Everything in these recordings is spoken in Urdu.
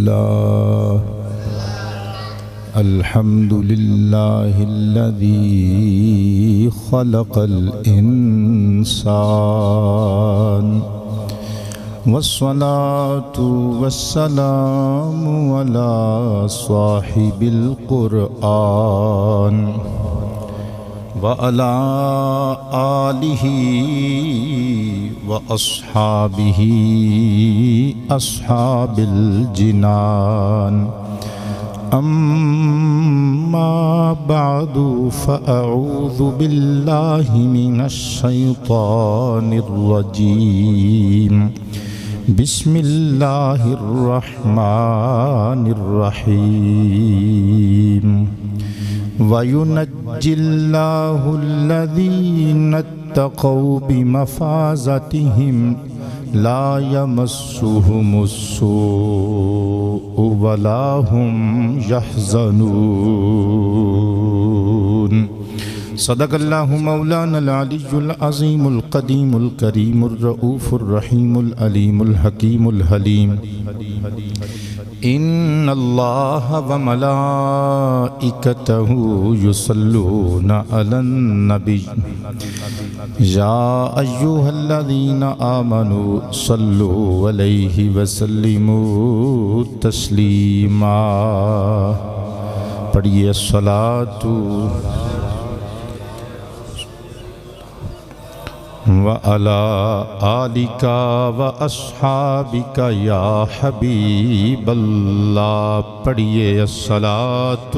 لله الحمد لله الذي خلق الإنسان والصلاة والسلام على صاحب القرآن وعلى آله وأصحابه أصحاب الجنان أما بعد فأعوذ بالله من الشيطان الرجيم بسم الله الرحمن الرحيم وينجي الله الذين اتقوا بمفازتهم لا يمسهم السوء ولا هم يحزنون صدق الله مولانا العلي العظيم القديم الكريم الرؤوف الرحيم العليم الحكيم الحليم إن الله وملائكته يصلون على النبي يا أيها الذين آمنوا صلوا عليه وسلموا تسليما پڑھیے الصلاة وعلى آلك وأصحابك يا حبيب الله پڑھیے الصلاة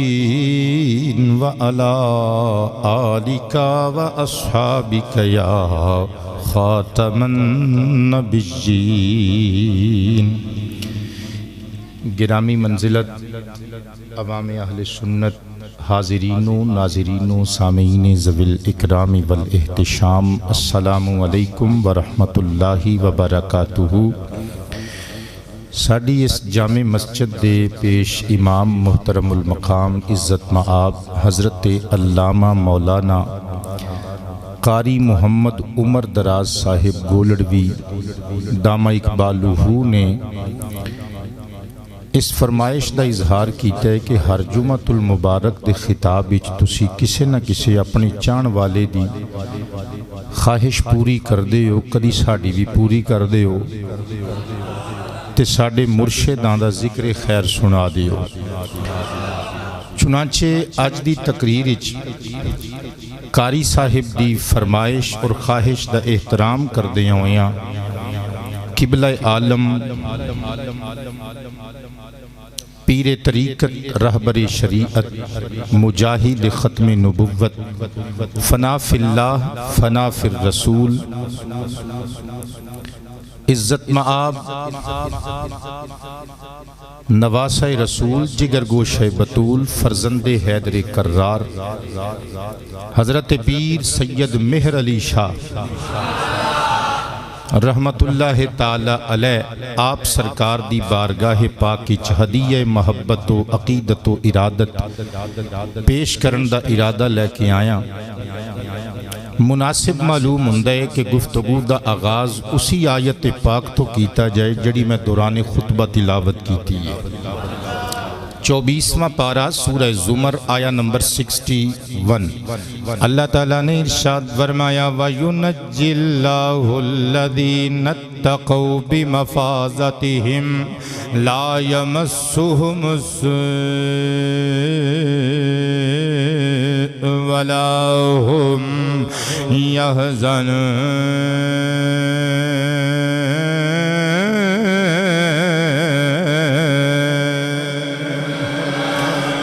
عاشقين وعلى آلك وأصحابك يا خاتم النبيين گرامی منزلت عوام اہل سنت حاضرین و ناظرین و سامعین ذوی الاکرام والاحتشام السلام علیکم ورحمۃ اللہ وبرکاتہ۔ ساڈی اس جامع مسجد دے پیش امام محترم المقام عزت مآب حضرت علامہ مولانا قاری محمد عمر دراز صاحب گولڑوی دامہ اقبالہ نے اس فرمائش دا اظہار کیتا ہے کہ ہر جمعۃ المبارک دے خطاب وچ تسی کسے نہ کسے اپنی چاہن والے دی خواہش پوری کر دے ہو، کدی ساڈی بھی پوری کر دے ہو تے ساڈے مرشداں دا ذکر خیر سنا دے ہو۔ چنانچہ اج دی تقریر وچ قاری صاحب دی فرمائش اور خواہش دا احترام کردیاں ہویاں قبلہ عالم پیر طریقت رہبر شریعت مجاہد ختم نبوت فنا فی اللہ فنا فی الرسول عزت مآب نواسہ رسول جگر گوشہ بطول فرزند حیدر کرار حضرت پیر سید مہر علی شاہ رحمت اللہ تعالی علیہ آپ سرکار دی بارگاہ پاک وچ ہدیہ محبت و عقیدت و ارادت پیش کرن دا ارادہ لے کے آیا۔ مناسب معلوم ہوندا ہے کہ گفتگو دا آغاز اسی آیت پاک تو کیتا جائے جڑی میں دوران خطبہ تلاوت کیتی ہے۔ 24واں پارہ سورہ زمر آیا نمبر 61۔ اللہ تعالیٰ نے ارشاد فرمایا وَيُنَجِّ اللَّهُ الَّذِينَ اتَّقَوْا بِمَفَازَتِهِمْ لَا يَمَسُّهُمُ السُّوءُ وَلَا هُمْ يَحْزَنُونَ۔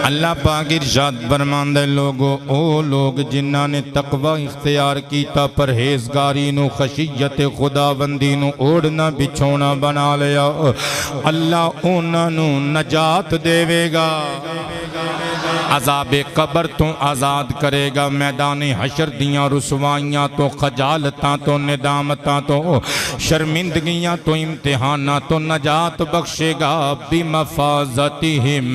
اللہ پاک ارشاد فرماندا ہے لوگو او لوگ جنہاں نے تقوی اختیار کیتا پرہیزگاری نو خشیت خداوندی نو اوڑھنا بچھونا بنا لیا اللہ انہاں نو نجات دے گا۔ عذاب قبر تو آزاد کرے گا، میدان حشر دیاں رسوائیاں تو خجالتاں تو ندامتاں تو شرمندگیاں تو امتحاناں تو نجات بخشے گا بمفازتہم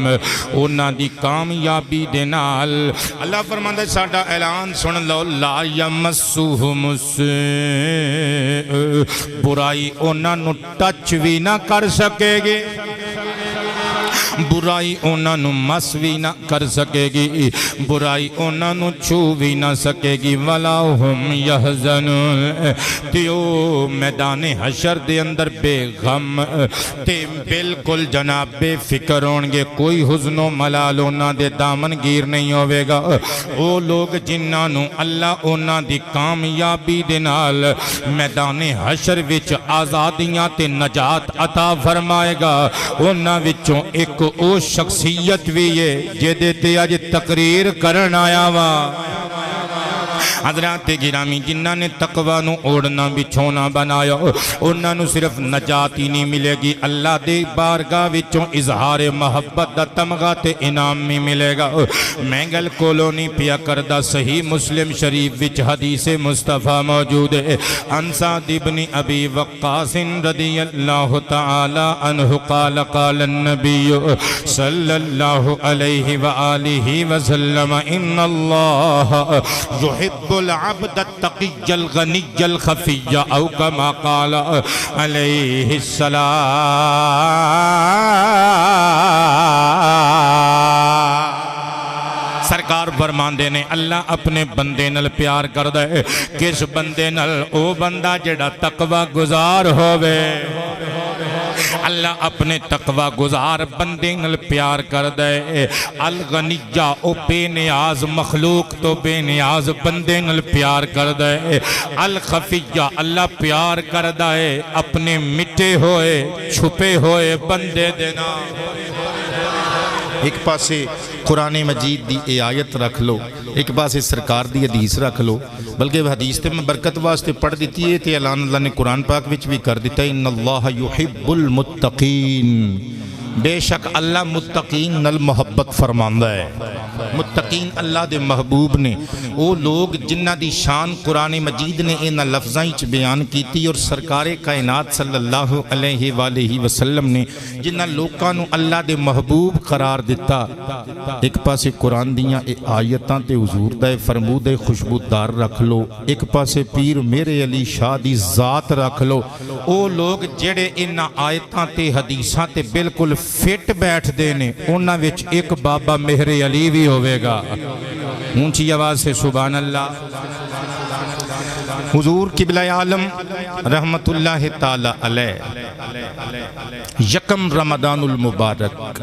انہاں دی کامیابی دے نال۔ اللہ فرماندا ہے ساڈا اعلان سن لو، لا یمسہم السوء، برائی انہاں نو ٹچ بھی نہ کر سکے گی، برائی انہاں نو مس بھی نہ کر سکے گی، برائی انہاں نو چھو بھی نہ سکے گی، وَلَا هُمْ يَحْزَنُونَ، تیو میدان حشر دے اندر بے غم تے بالکل جناب بے فکر ہونگے، کوئی حزن و ملال انہاں دے دامن گیر نہیں ہوئے گا۔ او لوگ جنہاں نو اللہ انہاں دی کامیابی دے نال میدان حشر وچ آزادیاں تے نجات عطا فرمائے گا، انہاں وچوں ایک او شخصیت بھی ہے جدے تے آج تقریر کرن آیا وا۔ حضرات گرامی جنہاں نے تقوی نو اوڑنا بچھونا بنایا انہاں نو صرف نجات ہی نہیں ملے گی، اللہ دے بارگاہ وچوں اظہار محبت دا تمغہ تے انعام میں ملے گا۔ میں گل کولونی پیا کردہ صحیح مسلم شریف وچ حدیث مصطفیٰ موجود ہے، عن سعد بن ابی وقاص رضی اللہ تعالی عنہ قال قال النبی صلی اللہ علیہ وآلہ وسلم ان اللہ يحب العبد التقی الغنی الخفی او کما قال علیہ السلام۔ سرکار فرماندے نے اللہ اپنے بندے نل پیار کر دے، کس بندے نل؟ او بندہ جڑا تقوی گزار ہووے۔ اللہ اپنے تقوی گزار بندے نل پیار کر دے، الغنیہ او بے نیاز مخلوق تو بے نیاز بندے نل پیار کر دے، الخفیہ اللہ پیار کر دے اپنے مٹے ہوئے چھپے ہوئے بندے دینا۔ ایک پاسے قرآن مجید دی اے آیت رکھ لو، ایک پاسے سرکار دی حدیث رکھ لو، بلکہ حدیث تے میں برکت واسطے پڑھ دیتی ہے تے اعلان اللہ نے قرآن پاک وچ بھی کر دیتا ہے، ان اللہ یحب المتقین، بے شک اللہ متقین نل محبت فرماندہ ہے۔ متقین اللہ دے محبوب نے، وہ لوگ جنہ دی شان قرآن مجید نے انہ لفظائیں چ بیان کیتی اور سرکار کائنات صلی اللہ علیہ وآلہ وسلم نے جنہ لوکاں نو اللہ دے محبوب قرار دیتا۔ ایک پاسے قرآن دیاں اے آیتاں تے حضور دے فرمود خوشبودار رکھ لو، ایک پاسے پیر میرے علی شاہ دی ذات رکھ لو، او لوگ جڑے انہ آیتاں تے حدیثاں تے بالکل فٹ بیٹھ دینے، انہ وچ ایک بابا مہر علی بھی ہوئے گا۔ اونچی آواز سے سبحان اللہ۔ حضور قبلہ عالم رحمت اللہ تعالی علیہ یکم رمضان المبارک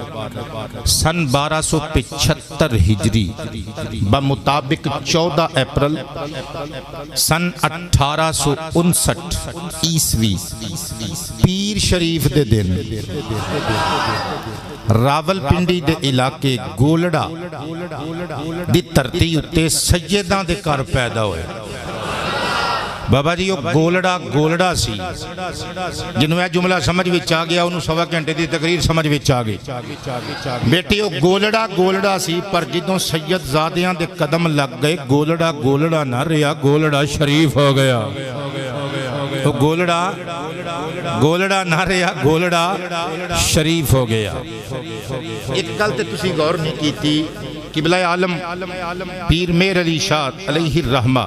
سن 1275 ہجری بمطابق 14 اپریل سن 1859 عیسوی پیر شریف دے دن راول پنڈی دے علاقے گولڑا دی ترتی اتے سیداں دے کار پیدا ہوئے۔ بابا جی وہ گولڑا سی جنہوں یہ جملہ سمجھ وچ آ گیا انہوں 1.25 گھنٹے دی تقریر سمجھ وچ آ گئی۔ بیٹی وہ گولڑا سی پر جدوں سید زادیاں دے قدم لگ گئے گولڑا نہ رہا، گولڑا شریف ہو گیا۔ وہ گولڑا نہ رہا، گولڑا شریف ہو گیا۔ ایک گل تے تسی غور نہیں کیتی، قبلہ عالم پیر مہر علی شاہ علیہ الرحمہ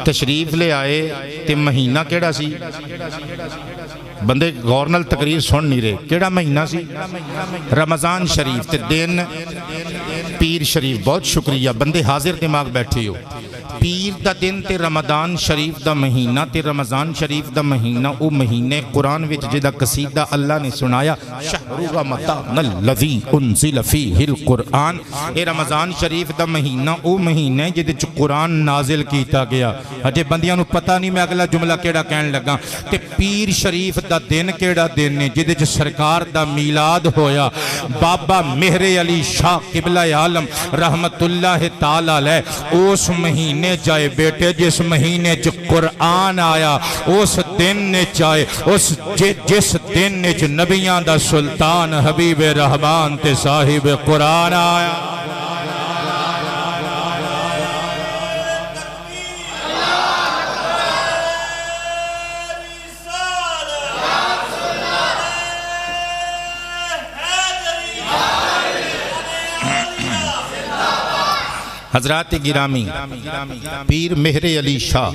تشریف لے آئے تے مہینہ کیڑا سی؟ بندے غور نال تقریر سن نہیں رہے، کیڑا مہینہ سی؟ رمضان شریف تے دن پیر شریف، بہت شکریہ بندے حاضر دماغ بیٹھے ہو۔ پیر دا دن تے رمضان شریف دا مہینہ تے رمضان شریف دا مہینہ او مہینے قرآن وچ جدا قصیدہ اللہ نے سنایا شہر رمضان الذی انزل فیہ القرآن، اے رمضان شریف دا مہینہ او مہینے جدے چ قرآن نازل کیتا گیا۔ اجے بندیاں نو پتہ نہیں میں اگلا جملہ کیڑا کہن لگا، تے پیر شریف دا دن کیڑا دن نے جدے چ سرکار دا میلاد ہویا۔ بابا مہر علی شاہ قبلہ عالم رحمت اللہ تعالی علیہ اس مہینے جائے بیٹے جس مہینے چ قرآن آیا، اس دن نے چاہے جس دن نے چ نبیان دا سلطان حبیب رحمان تے صاحب قرآن آیا۔ حضرات گرامی، پیر مہر علی شاہ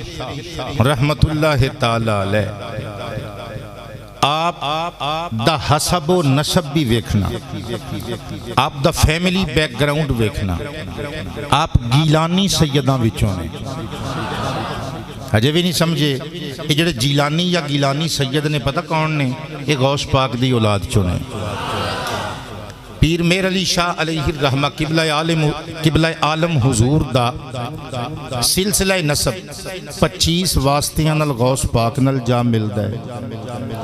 رحمت اللہ تعالی علیہ آپ دا حسب و نسب بھی ویکھنا، آپ دا فیملی بیک گراؤنڈ ویکھنا، آپ گیلانی سیداں وچوں نے، اجے بھی نہیں سمجھے یہ جڑے جیلانی یا گیلانی سید نے پتہ کون نے؟ یہ غوث پاک دی اولاد چوں نے۔ پیر مہر علی شاہ علیہ الرحمہ قبلہ عالم حضور دا سلسلہ نسب 25 واسطیاں نال غوث پاک نال جا ملدا ہے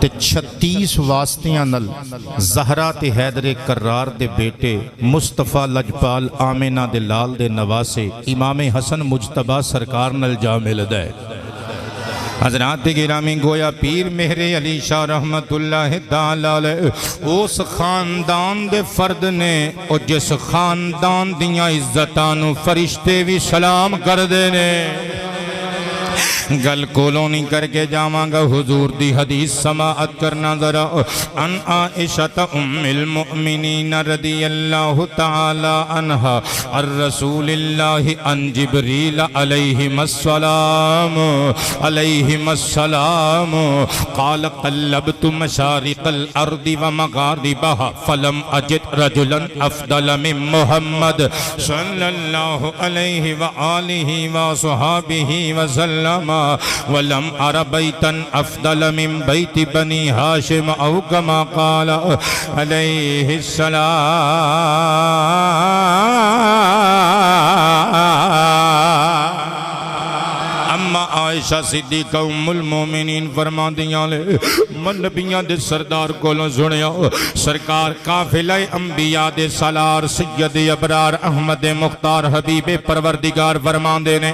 تے 36 واسطیاں نال زہرا تے حیدر کرار دے بیٹے مصطفیٰ لجپال آمینہ دے لال دے نواسے امام حسن مجتبیٰ سرکار نال جا ملدا ہے۔ حضرات گرامی گویا پیر مہر علی شاہ رحمت اللہ تعالی علیہ اس خاندان دے فرد نے اور جس خاندان دیاں عزتانو فرشتے بھی سلام کر دینے۔ گل کولونی کر کے جاواں گا حضور دی حدیث سماعت کرنا ذرا۔ ان عائشہ ام المؤمنین رضی اللہ تعالی عنہا الرسول اللہ ان جبریل علیہم السلام قال قلبت مشارق الارض ومغاربها فلم اجد رجلا افضل من محمد صلی اللہ علیہ وآلہ وصحابہ وسلم ولم ار بیتا افضل من بیت بنی ہاشم او کما قال علیہ السلام۔ اما عائشہ صدیقہ ام المومنین فرما دیاں لے من نبیاں دے سردار کولوں سنیا سرکار قافلہ انبیاء دے سالار سید ابرار احمد مختار حبیب پروردگار فرما دینے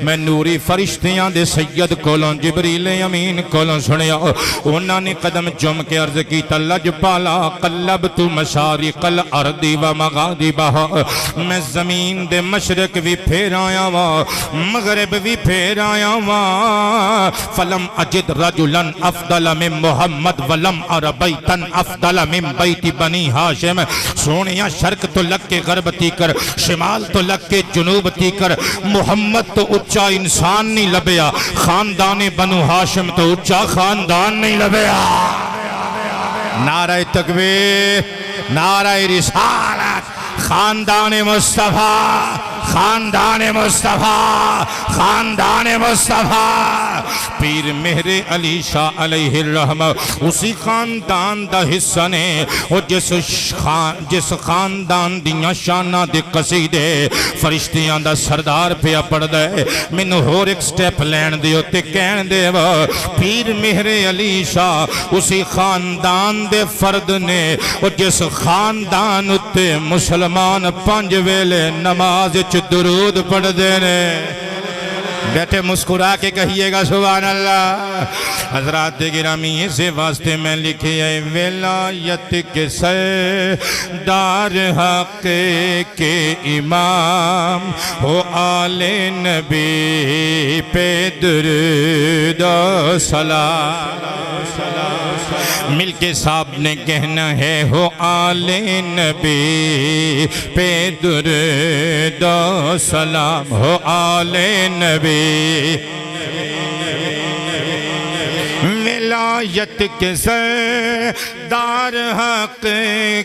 میں نوری فرشتیاں دے سید کولوں جبریل امین کولوں سنیا انہاں نے قدم جم کے عرض کی تلج پالا قلبت مشارق الارض و مغاربہا میں زمین دے مشرق بھی پھیر آیا وا مغرب بھی پھیر آیا وا فلم اجد رجلا افضل من محمد ولم ار بیتا افضل من بیت بنی ہاشم۔ سونیا شرق تو لگ کے غرب تی کر شمال تو لگ کے جنوب تی کر محمد تو اچھا انسان نہیں لبیا خاندان بنو ہاشم تو اچھا خاندان نہیں لبیا۔ نعرہ تکبیر، نعرہ رسالت، خاندان مصطفیٰ، خاندان مصطفیٰ، خاندان مصطفیٰ۔ پیر مہر علی شاہ علیہ الرحمہ اسی خاندان دا حصہ نے اور جس خاندان دیاں شانہ دے قصیدے فرشتیاں دا سردار پیا پڑھ دے مینوں ہور ایک سٹیپ لین دیو تے کہن دے پیر مہر علی شاہ اسی خاندان دے فرد نے اور جس خاندان اتے مسلمان 5 ویلے نماز درود پڑھ دینے۔ بیٹھے مسکرا کے کہیے گا سبحان اللہ۔ حضرات گرامی اسے واسطے میں لکھے ہے ولایت کے سردار حق کے امام ہو آل نبی پہ درود و سلام۔ مل کے صاحب نے کہنا ہے ہو آل نبی پہ درود و سلام، ہو آل نبی ولایت کے سردار حق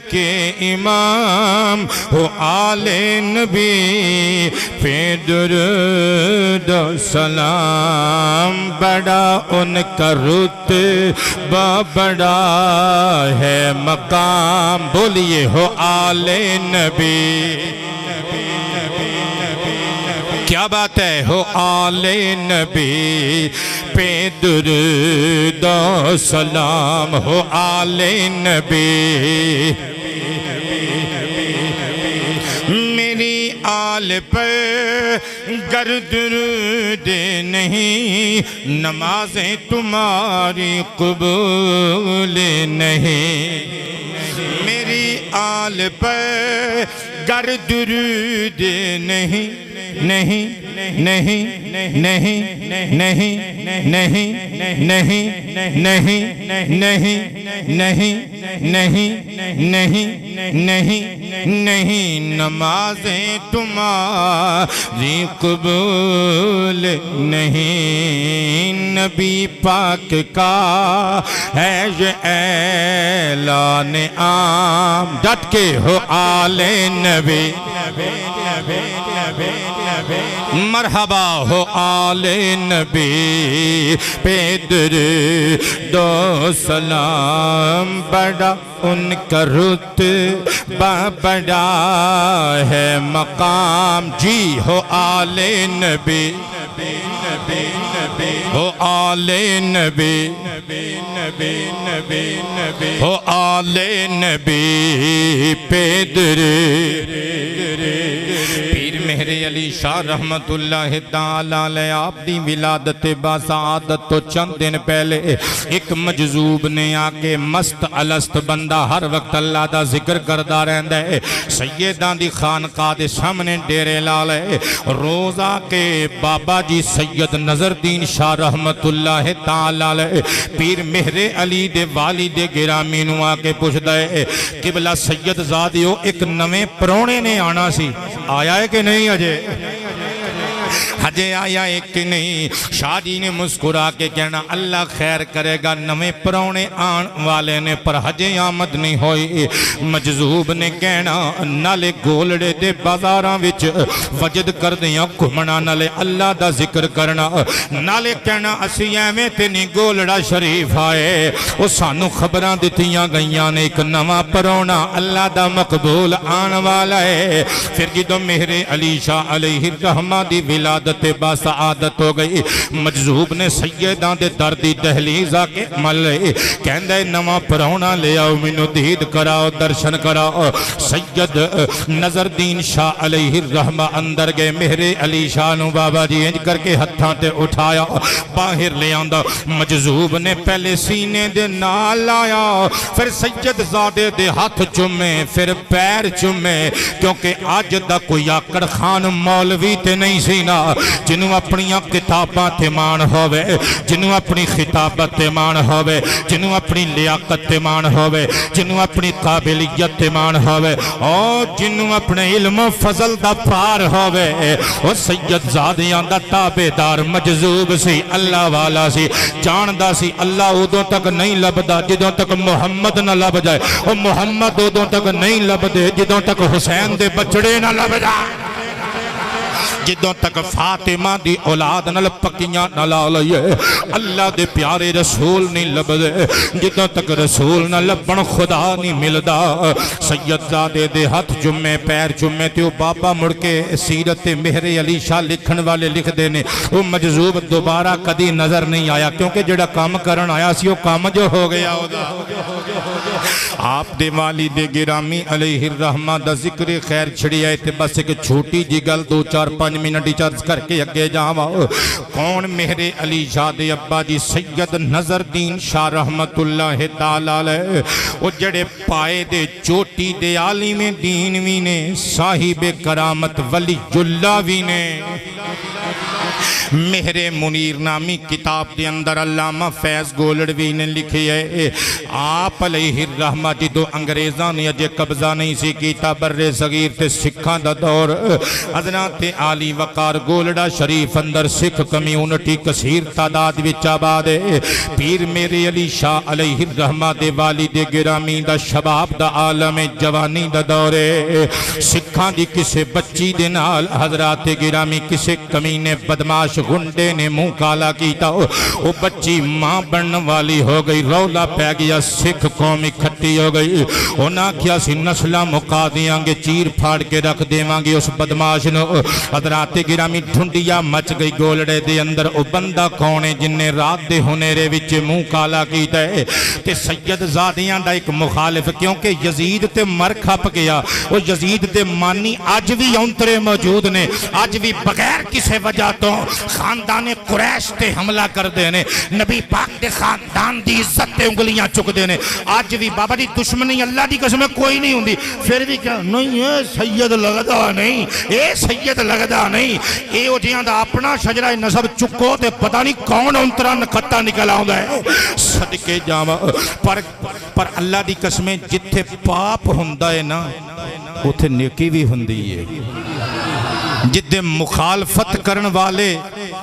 کے امام ہو آل نبی پہ درود و سلام۔ بڑا ان کا رتبہ بڑا ہے مقام، بولیے ہو آل نبی۔ کیا بات ہے ہو آل نبی پہ درود و سلام، ہو آل نبی۔ میری آل پر گر درود نہیں نمازیں تمہاری قبول نہیں۔ میری آل پر گر درود نہیں نہیں نہیں نہیں نہیں نہیں نہیں نہیں نہیں نہیں نہیں نہیں نہیں نہیں نمازیں تمہاری قبول نہیں، نبی پاک کا ہے یہ اعلان عام، ڈٹ کے ہو آل نبی، مرحبا ہو آل نبی پہ درود و سلام، بڑا ان کا رتبہ بڑا ہے مقام، جی ہو آل نبی ہو آل نبی ہو آل نبی پہ درود۔ پیر مہر علی شاہ رحمت اللہ تعالیٰ علیہ آپ دی ولادت باسعادت تو چند دن پہلے ایک مجذوب نے آکے مست الست بندہ ہر وقت اللہ دا ذکر کردہ رہندہ ہے، سیدان دی خانقاہ دے سامنے ڈیرے لالے روزہ کے بابا جی سید نظردین شاہ رحمت اللہ تعالیٰ علیہ پیر مہر علی دے والد گرامی نو آکے پوچھ دے قبلہ سید زادیو ایک نویں پرونے نے آنا سی، آیا ہے کہ نہیں اجے؟ ہجے آیا ایک نہیں؟ شاہ جی نے مسکرا کے کہنا اللہ خیر کرے گا، نویں پرونے آن والے نے پر ہجے آمد نہیں ہوئی۔ مجذوب نے کہنا نالے گولڑے دے بازاراں وچ وجد کر دیاں گھمنا، نالے اللہ دا ذکر کرنا، نالے کہنا اسی ایویں تے نہیں گولڑا شریف آئے، وہ سانو خبراں دتیاں گئیاں نے ایک نواں پرونا اللہ دا مقبول آن والا ہے۔ پھر جدو مہر علی شاہ علیہ الرحمہ دی ولادت باسعادت ہو گئی، مجذوب نے سیدان دے دردی دہلیز آکے ملے کہندے نواں پرونا لے آؤ، منو دید کراؤ، درشن کراؤ۔ سید نظردین شاہ علیہ الرحمہ اندر گئے، مہر علی شاہ نو بابا جی انج کر کے ہتھاں تے اٹھایا، باہر لے آندہ، مجذوب نے پہلے سینے دے نال آیا، پھر سید زادے دے ہاتھ چمے، پھر پیر چمے، کیونکہ آج دا کوئی آکڑ خان مولوی تے نہیں سینا جنہوں اپنی کتاباں تے مان ہوئے، جنہوں اپنی خطابت تے مان ہوئے، جنہوں اپنی لیاقت تے مان ہوئے، جنہوں اپنی قابلیت تے مان ہوئے، اور جنہوں اپنے علم و فضل دا پار ہوئے، وہ سید زادیاں دا تابدار مجذوب سی، اللہ والا سی، جاندہ سی اللہ ادوں تک نہیں لبدا جدوں تک محمد نہ لب جائے، اور محمد ادوں تک نہیں لبدے جدوں تک حسین دے بچڑے نہ لب جائے، جدوں تک فاطمہ دی اولاد نل پکیاں نہ لالئے، اللہ دے پیارے رسول نہیں لبدے جدوں تک رسول نہ لبن خدا نہیں ملدا۔ سید زادے دے ہاتھ جمعے پیر جمعے تیو بابا مڑ کے سیرت مہر علی شاہ لکھن والے لکھ دینے، وہ مجذوب دوبارہ کدی نظر نہیں آیا، کیونکہ جڑا کام کرن آیا سی وہ کام جو ہو گیا ہوگا۔ آپ دے والد گرامی علیہ الرحمہ دا ذکر خیر چھڑی آئے تھے، بس ایک چھوٹی جی گل 2-4-5 منٹ چرز کر کے اگے جاواں۔ کون مہر علی شاہ دے ابا جی سید نظردین شاہ رحمت اللہ تعالیٰ علیہ، وہ جڑے پائے دے چوٹی دے عالم دین وی نے، صاحب کرامت ولی اللہ وی نے۔ مہر منیر نامی کتاب دے اندر علامہ فیض گولڑوی نے لکھی ہے، آپ علیہ الرحمہ جدو انگریزاں نے اجے قبضہ نہیں سی کیتا بر صغیر تے سکھاں دا دور، حضرات عالی وقار گولڑا شریف اندر سکھ کمیونٹی کثیر تعداد وچ آباد ہے۔ پیر میرے علی شاہ علیہ الرحمہ دے والد گرامی دا شباب دا عالم جوانی دا دور ہے، سکھاں دی کسے بچی دے نال حضرات گرامی کسے کمینے بدماش گنڈے نے منہ کالا کیتا، وہ بچی ماں بنن والی ہو گئی، رولا پہ گیا، سکھ قوم اکھٹی ہو گئی، انہاں کیا سی نسلہ مقا دیاں گے، چیر پھاڑ کے رکھ دیواں گے اس بدماش نو۔ حضرات گرامی ڈھونڈیا مچ گئی گولڑے دے اندر، او بندہ کونے جن نے رات دے ہنیرے وچ منہ کالا کیتا ہے، تے سید زادیاں دا ایک مخالف، کیونکہ یزید تے مر کھپ گیا، وہ یزید دے مانی آج بھی اونترے موجود نے، آج بھی بغیر کسے وجہ تو خاندان قریش تے حملہ کر دینے، نبی پاک دے خاندان دی عزت تے انگلیاں چک دینے، آج بھی بابا دی دشمنی اللہ دی قسم کوئی نہیں ہوندی، پھر بھی کیا نہیں اے سید لگدا نہیں، اے سید لگدا نہیں، اے او جیاں دا اپنا شجرہ نسب چکو تے پتہ نہیں کون انترا نکھتا نکل آؤں ہے، صدقے جاواں پر اللہ دی قسمیں جتھے پاپ ہوندا ہے نا، اتھے نیکی بھی ہوندی ہے جدے مخالفت کرن والے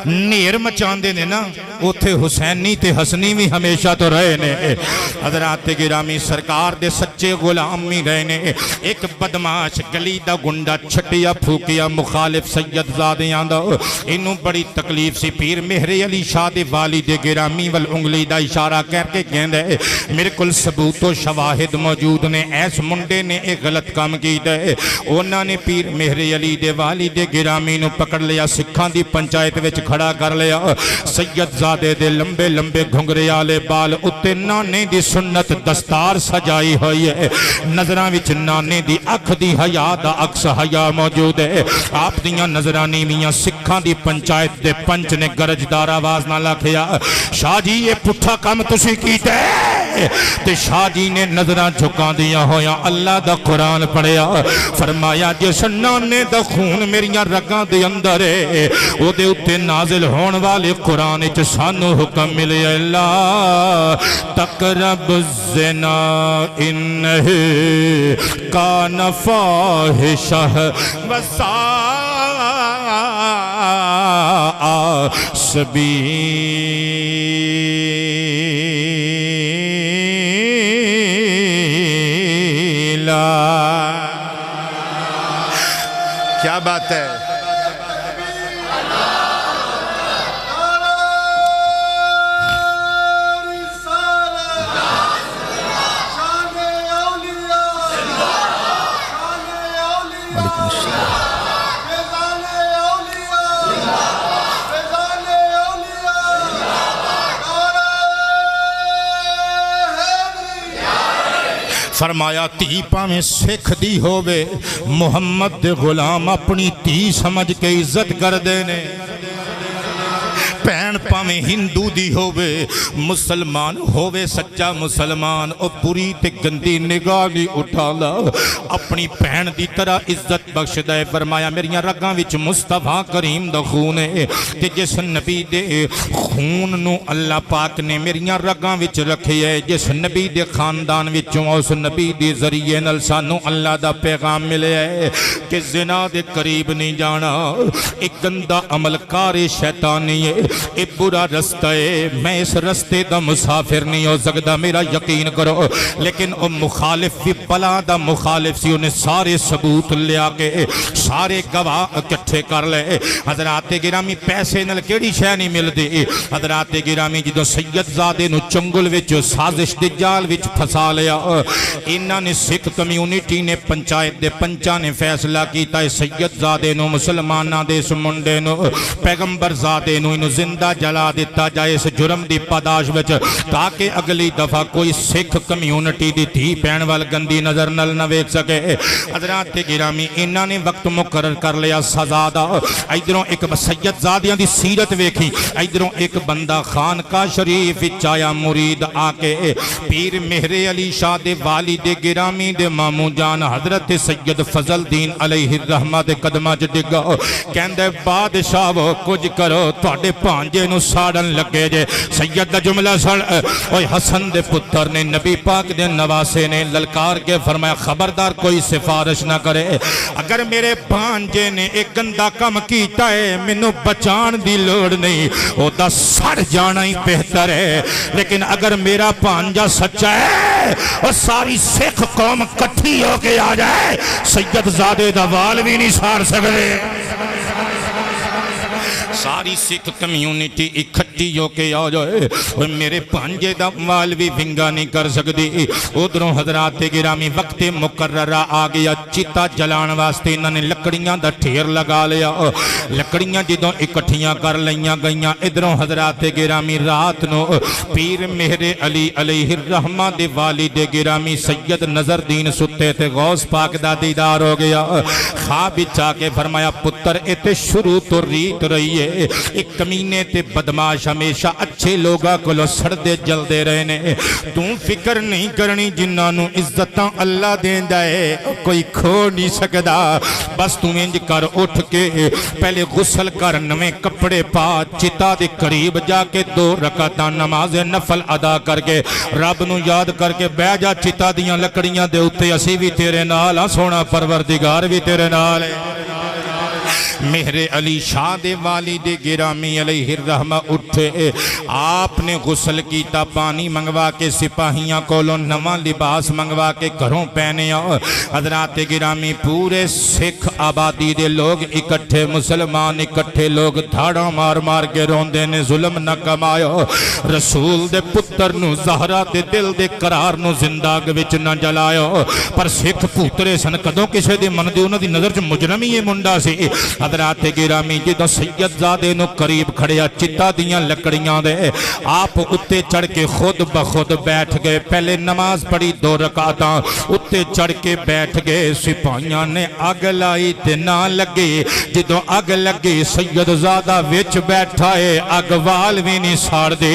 نیر مچاندے نے نا اتھے حسینی تے حسنی بھی ہمیشہ تو رہے نے حضرات گرامی سرکار دے سچے غلام بھی رہے نے ایک بدماش گلی دا گنڈا چھٹیا پھوکیا مخالف سید زادیاں دا انہوں بڑی تکلیف سی پیر مہر علی شاہ دے والد گرامی والانگلی دا اشارہ کر کے کہندے میرے کل ثبوت و شواہد موجود نے ایس منڈے نے ایک غلط کام کی دے انہوں نے پیر مہر علی دے والد گرامی نو پکڑ لیا سکھان دی پنچایت وچ کھڑا کر لیا سید زادے دے لمبے لمبے گھنگرے آلے بال اتے نانے دی سنت دستار سجائی ہوئی ہے نظران وچ نانے دی اکھ دی حیا دا اکس حیا موجود ہے آپ دیاں نظرانی میاں سکھان دی پنچایت دے پنچ نے گرجدار آواز نہ لکھیا شاہ جی یہ پٹھا کام تسی کیتے تے شاہ جی نے نظران جھکا دیا ہویا اللہ دا قرآن پڑھیا فرمایا جس نانے دا خون میریاں رگاں دے اندر ہے او دے اتے نازل ہون والے قرآن چ سانو حکم ملے اللہ تقرب الزنا انہ کان فاحشہ وساء سبیلا کیا بات ہے فرمایا تی پاویں سکھ دی ہووے محمد دے غلام اپنی تی سمجھ کے عزت کر دینے پین پاویں ہندو دی ہووے مسلمان ہووے سچا مسلمان او پوری تے گندی نگاہ بھی اٹھا لا اپنی پین دی طرح عزت بخش دے فرمایا میریاں رگاں وچ مصطفیٰ کریم دا خون ہے تے جس نبی دے خون نو اللہ پاک نے میریاں رگاں وچ رکھے ہے جس نبی دے خاندان وچوں اس نبی دے ذریعے نال سانو اللہ دا پیغام ملے ہے کہ زنا دے قریب نہیں جانا ایک گندا عمل کار شیطانی ہے اے برا رستہ ہے میں اس رستے دا مسافر نہیں ہو سکتا میرا یقین کرو لیکن او مخالف بھی بلا دا مخالف سی انہیں سارے ثبوت لیا کے سارے گواہ کٹھے کر لے حضرات گرامی پیسے نل کیڑی شے نہیں مل دی حضرات گرامی جدو سید زادے نو چنگل وچ سازش دے جال وچ پھسا لیا انہاں نے سکھ کمیونٹی نے پنچایت دے پنچا نے فیصلہ کیتا ہے سید زادے نو مسلمانہ دے اس منڈے نو پیغمبر زادے نو انہوں زندہ جلا دیتا جائے اس جرم دی پاداش وچ تاکہ اگلی دفعہ کوئی سکھ کمیونٹی دی تھی پین وال گندی نظر نل نہ ویک سکے حضرات گرامی انہاں نے وقت مقرر کر لیا سزا دا ادھروں ایک سید زادیاں دی سیرت ویکھی ادھروں ایک بندہ خانقاہ شریف وچ آیا مرید آ کے پیر مہر علی شاہ دے والد گرامی دے مامو جان حضرت سید فضل دین علیہ الرحمہ دے قدمہ چ ڈگا کہندے بادشاہ وہ کچھ کرو تواڈے پانجے نو ساڑن لگے جے سید دا جملہ سڑ اوہ حسن دے پتر نے نبی پاک دے نواسے نے للکار کے فرمایا خبردار کوئی سفارش نہ کرے اگر میرے پانجے نے ایک گندہ کم کیتا ہے منو بچان دی لوڑ نہیں او دا سڑ جانا ہی بہتر ہے لیکن اگر میرا پانجا سچا ہے اور ساری سکھ قوم کٹھی ہو کے آ جائے سید زادے دا وال بھی نہیں سار سکتے ساری سکھ کمیونٹی اکھٹی ہو کے آ جائے اور میرے پانجے دا وال بھی ونگا نہیں کر سکتی ادھروں حضرات گرامی وقت مقررہ آ گیا چیتا جلان واسطے انہوں نے لکڑیاں دا ٹھیر لگا لیا لکڑیاں جدوں اکٹھیاں کر لیاں گئیاں ادھروں حضرات گرامی رات نو پیر مہر علی علیہ الرحمہ دے والد گرامی سید نظر دین ستے تھے غوث پاک دا دیدار ہو گیا خواب چاہ کے فرمایا پتر اتے شروع تو ریت رہی ہے ایک کمینے تے بدماش ہمیشہ اچھے لوگا کلو سردے جلدے رہنے تو فکر نہیں کرنی جنہاں نو عزتاں اللہ دین جائے کوئی کھو نہیں سکدا بس تو انج کر اٹھ کے پہلے غسل کر نویں کپڑے پا چتا دے قریب جا کے 2 رکعتاں نماز نفل ادا کر کے رب نو یاد کر کے بہ جا چتا دیاں لکڑیاں دے اتے اسی بھی تیرے نال ہاں سونا پروردگار بھی تیرے نال ہے مہر علی شاہ دے والد گرامی علیہ الرحمہ اٹھے آپ نے غسل کیتا پانی منگوا کے سپاہیاں کولوں نواں لباس منگوا کے گھروں پہنے حضرات گرامی پورے سکھ آبادی دے لوگ اکٹھے مسلمان اکٹھے لوگ دھاڑا مار مار کے روندے نے ظلم نہ کمایا رسول دے پتر نو زہرا دے دل دے قرار نو زنداگ وچ نہ جلایا پر سکھ پوترے سن کدوں کسے دے من دی انہاں دی نظر چ مجرم ہی منڈا سی حضرات گرامی جدو سید زادے نو قریب کھڑیا چتا دیاں لکڑیاں دے آپ اتے چڑھ کے خود بخود بیٹھ گئے پہلے نماز پڑھی 2 رکعتاں اتے چڑھ کے بیٹھ گئے سپاہیاں نے اگ لائی تے نہ لگے جدو اگ لگے سید زادہ وچ بیٹھا ہے اگ وال بھی نہیں ساڑ دے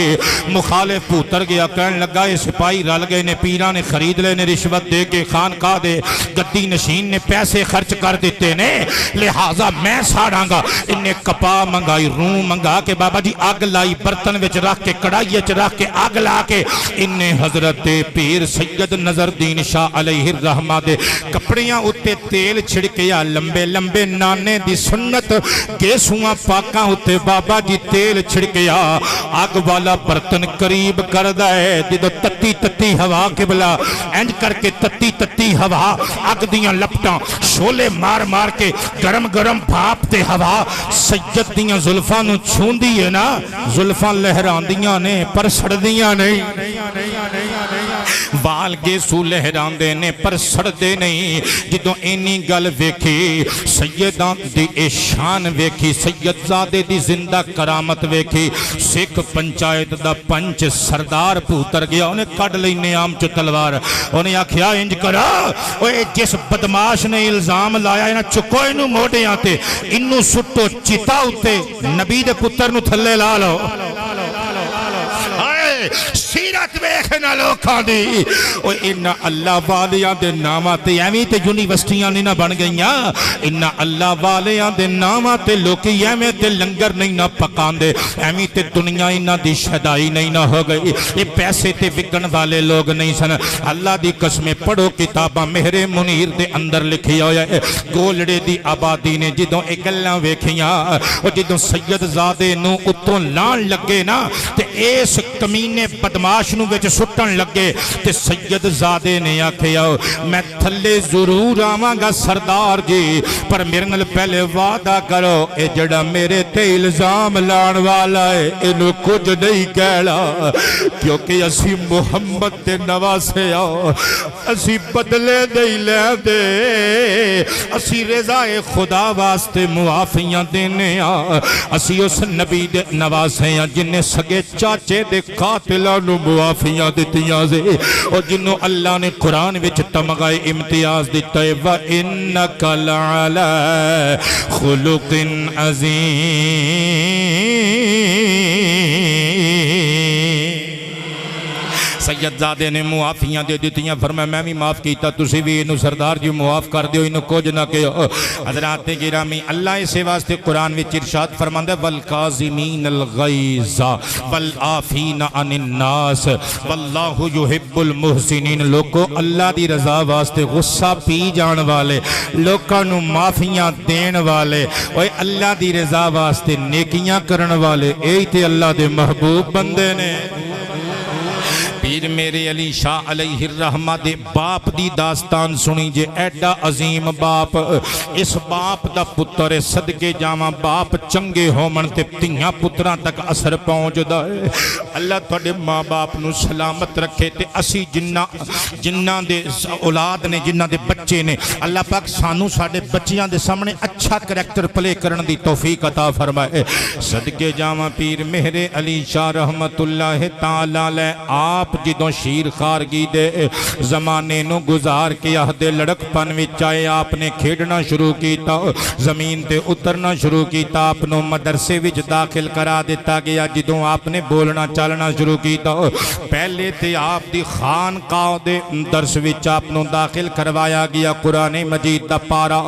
مخالف پوتر گیا کہن لگا یہ سپاہی رل گئے نے پیران نے خرید لے نے رشوت دے کے خانقاہ دے گدی نشین نے پیسے خرچ کر دیتے نے لہٰذا میں ساڑاں گا انہیں کپا منگائی روم منگا کے بابا جی آگ لائی برتن وچ رکھ کے کڑائی وچ رکھ کے آگ لا کے انہیں حضرت پیر سید نظر دین شاہ علیہ الرحمہ دے کپڑیاں اتے تیل چھڑکیا لمبے لمبے نانے دی سنت گیسواں پاکاں اتے بابا جی تیل چھڑکیا آگ والا برتن قریب کر دائے جدو تتی تتی ہوا قبلہ اینج کر کے تتی تتی ہوا آگ دیاں لپٹاں شولے مار مار کے گرم گرم بھاپ تے ہوا سید دیاں زلفاں نو چھون دیئے نا زلفاں لہران دیاں نے پر سڑ دیاں نہیں وال گیسو لہران دینے پر سڑ دے نہیں جدو اینی گل ویکھی سیدان دی شان ویکھی سید زادے دی زندہ کرامت ویکھی سکھ پنچایت دا پنچ سردار پوتر گیا انہیں کڑ لینے عام چو تلوار انہیں آکھیا انج کرا جس بدماش نے الزام لایا انہا چکو انہوں موڑے آتے انہوں سٹو چتا ہوتے نبی دے پتر نو تھلے لالو سیرت ویکھنا لوکاں دی انہا اللہ والیاں دے نامات ایمی تے یونیورسٹیاں نہیں نہ بن گئیاں انہا اللہ والیاں دے نامات لوکی ایمی تے لنگر نہیں نہ پکان دے ایمی تے دنیا انہا دی شہدائی نہیں نہ ہو گئی یہ پیسے تے وکن والے لوگ نہیں سن اللہ دی قسمیں پڑھو کتاباں مہر منیر دے اندر لکھی ہویا ہے گولڑے دی آبادی نے جدوں ایک اللہ ویکھیاں جدوں سید زادے نو اتوں لان لگے نا تے ایس کمینے بدماش نو وچ سٹن لگے تے سید زادے نے آکھیا میں تھلے ضرور آواں گا سردار جی پر میرے نال پہلے وعدہ کرو اے جڑا میرے تے الزام لان والا ہے انہوں کچھ نہیں کہلا کیونکہ اسی محمد دے نواسے آؤ اسی بدلے نہیں لے دے اسی رضائے خدا واسطے معافیاں دینے اسی اس نبی دے نواسے جنہیں سگے چاچے دے قاتلہ نو معافیاں دیتیاں سے اور جنہوں اللہ نے قرآن وچ تمغہ امتیاز دیتا ہے وَإِنَّكَ لَعَلَىٰ خُلُقٍ عَظِيمٍ سید زادے نے معافیاں دے دیتیاں فرمایا میں بھی معاف کیتا تسی بھی انہوں سردار جی معاف کر دیو انہوں کچھ نہ کہ حضرات گرامی اللہ اسے واسطے قرآن وچ ارشاد فرماندہ والقاظمین الغیظ والعافین عن الناس واللہ یحب المحسنین لوگوں اللہ دی رضا واسطے غصہ پی جان والے لوگوں نو معافیاں دین والے اور اللہ دی رضا واسطے نیکیاں کرن والے اے تے اللہ دے محبوب بندے نے پیر میرے علی شاہ علیہ الرحمہ دے باپ دی داستان سنی جے ایڈا عظیم باپ اس باپ دا پتر صدقے جاواں باپ چنگے ہومن تے تیاں پتران تک اثر پہنچ دائے اللہ توڑے ماں باپ نو سلامت رکھے تے اسی جنہ دے اولاد نے جنہ دے بچے نے اللہ پاک سانو ساڑے بچیاں دے سامنے اچھا کریکٹر پلے کرن دی توفیق عطا فرمائے صدقے جاواں پیر مہر علی شاہ رحمت اللہ تعالیٰ لے آپ جدوں شیر خارگی دے زمانے نو گزار کے عہدے لڑک پن وچ آئے آپ نے کھیڑنا شروع کیتا زمین تے اترنا شروع کیتا آپ نو مدرسے وچ داخل کرا دیتا گیا جدوں آپ نے بولنا چالنا شروع کیتا پہلے تے آپ دی خانقاہ دے درس وچ آپ نو داخل کروایا گیا قرآن مجید دا پارا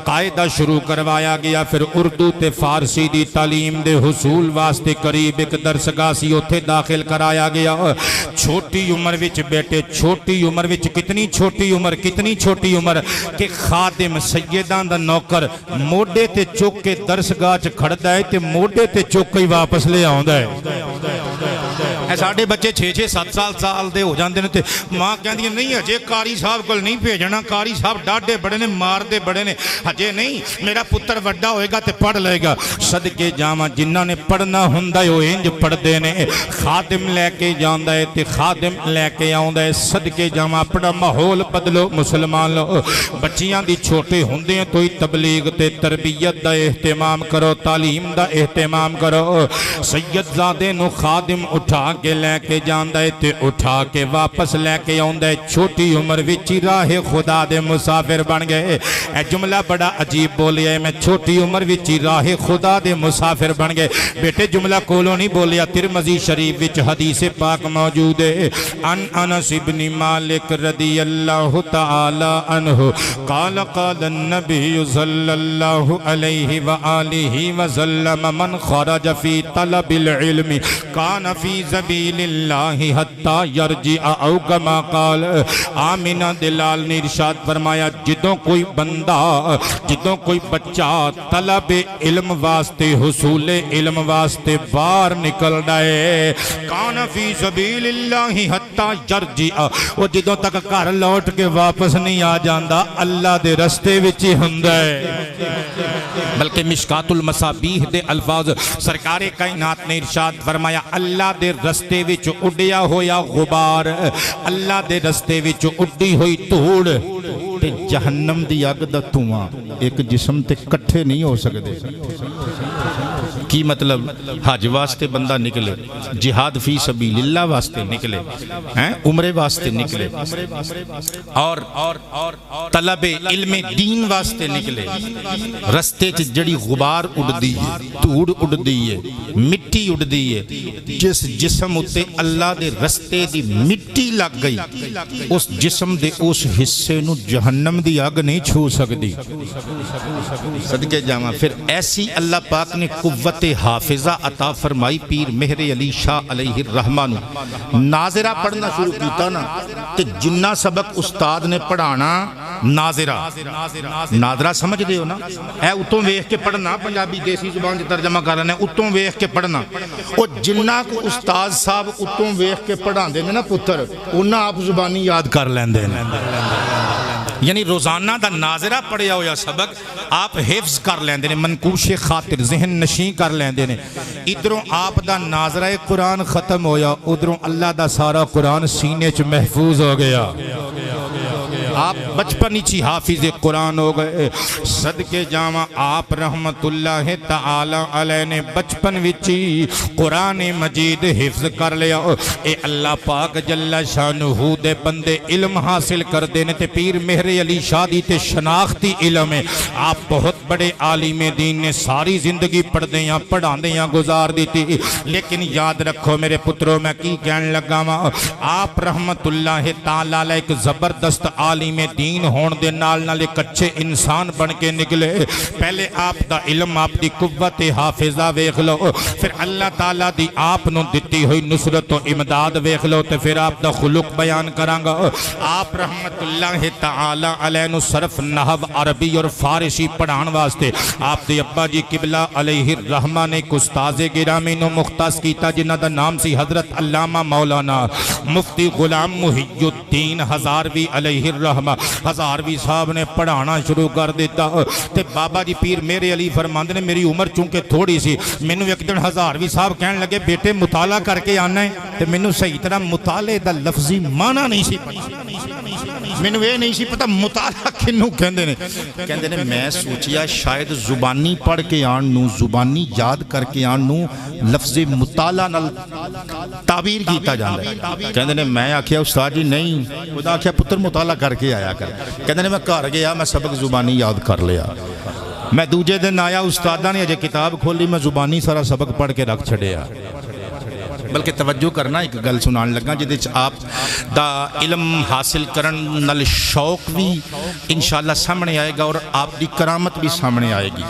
قاعدہ شروع کروایا گیا پھر اردو تے فارسی دی تعلیم دے حصول واسطے قریب ایک درسگاہ سی اوتھے داخل کرایا گیا چھوٹی عمر وچ بیٹے چھوٹی عمر وچ کتنی چھوٹی عمر کہ خادم سیدان دا نوکر موڈے تے چوک کے درسگاہ چ کھڑدا ہے تے موڈے تے چوک کے واپس لے آوندا ہے ساڑھے بچے 6-7 سال دے ہو جاندے نے تے ماں کہندی نہیں اجے قاری صاحب کول نہیں بھیجنا قاری صاحب ڈاڈے بڑے نے مار دے بڑے نے اجے نہیں میرا پتر وڈا ہوئے گا تے پڑھ لے گا صدقے جاواں جنہاں نے پڑھنا ہوندا ہے او انج پڑھدے نے خادم لے کے جاندا ہے تے خادم لے کے آوندا ہے صدقے جاواں اپنا ماحول بدلو مسلمان لو بچیاں دی چھوٹے ہوندے ہیں تو ہی تبلیغ تے تربیت دا اہتمام کرو تعلیم دا اہتمام کرو سید زادے نو خادم اٹھا کے لے کے جاندہ ہے تے اٹھا کے واپس لے کے آندہ ہے چھوٹی عمر وچی راہ خدا دے مسافر بن گئے اے جملہ بڑا عجیب بولیا ہے میں چھوٹی عمر وچی راہ خدا دے مسافر بن گئے بیٹے جملہ کولو نہیں بولیا ترمذی شریف وچ حدیث پاک موجود ہے ان انس ابن مالک رضی اللہ تعالی عنہ قال قال النبی صلی اللہ علیہ وآلہ وسلم من خرج فی طلب العلم کان فی سبیل اللہ حتی یرجع او کما قال آمینہ دلال نے ارشاد فرمایا جدوں کوئی بندہ جدوں کوئی بچہ طلب علم واسطے حصول علم واسطے باہر نکل رہے کان فی سبیل اللہ حتی یرجع وہ جدوں تک گھر لوٹ کے واپس نہیں آ جاندہ اللہ دے رستے وچی ہوندا ہے بلکہ مشکات المصابیح دے الفاظ سرکار کائنات نے ارشاد فرمایا اللہ دے رستے وچ اڈیا ہویا غبار اللہ دے رستے وچ اڈی ہوئی دھوڑ تے جہنم دی اگ دا دھواں ایک جسم تے کٹھے نہیں ہو سکتے کی مطلب حج واسطے بندہ نکلے جہاد فی سبیل اللہ واسطے نکلے عمرے واسطے نکلے اور طلب علم دین واسطے نکلے رستے چ جڑی غبار اڑ دی ہے دھوڑ اڑ دی ہے مٹی اڑ دی ہے جس جسم اتے اللہ دے رستے دی مٹی لگ گئی اس جسم دے اس حصے نو جہنم دی اگ نہیں چھو سکتی صدقے جاواں پھر ایسی اللہ پاک نے قوت حافظہ عطا فرمائی پیر مہر علی شاہ علیہ الرحمن ناظرہ پڑھنا شروع کیتا نا کہ جنہ سبق استاد نے پڑھانا ناظرہ سمجھ دے ہو نا اے اتوں ویخ کے پڑھنا پنجابی دیسی زبان سے ترجمہ کر رہے ہیں اتوں ویخ کے پڑھنا اور جنہ کو استاد صاحب اتوں ویخ کے پڑھا دیں نا پتر انہاں آپ زبانی یاد کر لیں دیں یعنی روزانہ دا ناظرہ پڑھیا ہویا سبق آپ حفظ کر لیں دیں منکوش خاطر ذہن نشین کر لیں دیں ادھروں آپ دا ناظرہ قرآن ختم ہویا ادھروں اللہ دا سارا قرآن سینے چ محفوظ ہو گیا آپ بچپنی چی حافظ قرآن ہو گئے صدقے جاواں آپ رحمت اللہ تعالی علیہ نے بچپن وچی قرآن مجید حفظ کر لیا اے اللہ پاک جل شانہ دے بندے علم حاصل کر دینے تے پیر مہر علی شاہ دی تے شناختی علم ہے آپ بہت بڑے عالم دین نے ساری زندگی پڑھ دیاں پڑھان دیاں گزار دیتی لیکن یاد رکھو میرے پتروں میں کی کہنے لگا آپ رحمت اللہ تعالی علیہ ایک زبردست عالم دین ہون دے نال ایک اچھے انسان بن کے نکلے پہلے آپ دا علم آپ دی قوت حافظہ ویکھ لو پھر اللہ تعالیٰ دی آپ نو دتی ہوئی نصرت و امداد ویکھ لو تے پھر آپ دا خلق بیان کرانگا آپ رحمت اللہ تعالی علیہ نو صرف نحو عربی اور فارسی پڑھان واسطے آپ دے ابا جی قبلہ علیہ الرحمہ نے ایک استاذ گرامی نو مختص کیتا جنہ دا نام سی حضرت علامہ مولانا مفتی غلام محی الدین ہزاروی علیہ الرحمہ الرحمہ ہزاروی صاحب نے پڑھانا شروع کر دیتا تے بابا جی پیر میرے علی فرماندے نے میری عمر چونکہ تھوڑی سی مینوں ایک دن ہزاروی صاحب کہن لگے بیٹے مطالعہ کر کے آنا ہے تے مینوں صحیح طرح مطالعے دا لفظی معنی نہیں سی مینوں یہ نہیں سی پتہ مطالعہ کنوں کہندے نے میں سوچیا شاید زبانی پڑھ کے آن نوں زبانی یاد کر کے آن نوں لفظ مطالعہ نال تعبیر کیتا جاندا ہے کہندے نے میں آکھیا استاد جی نہیں خدا آکھیا پتر مطالعہ کر کے آیا کر کہندے نے میں گھر گیا میں سبق زبانی یاد کر لیا میں دوجے دن آیا استاداں نے اجے کتاب کھولی میں زبانی سارا سبق پڑھ کے رکھ چھڑیا بلکہ توجہ کرنا ایک گل سنان لگا جدے آپ دا علم حاصل کرن نال شوق بھی انشاءاللہ سامنے آئے گا اور آپ دی کرامت بھی سامنے آئے گی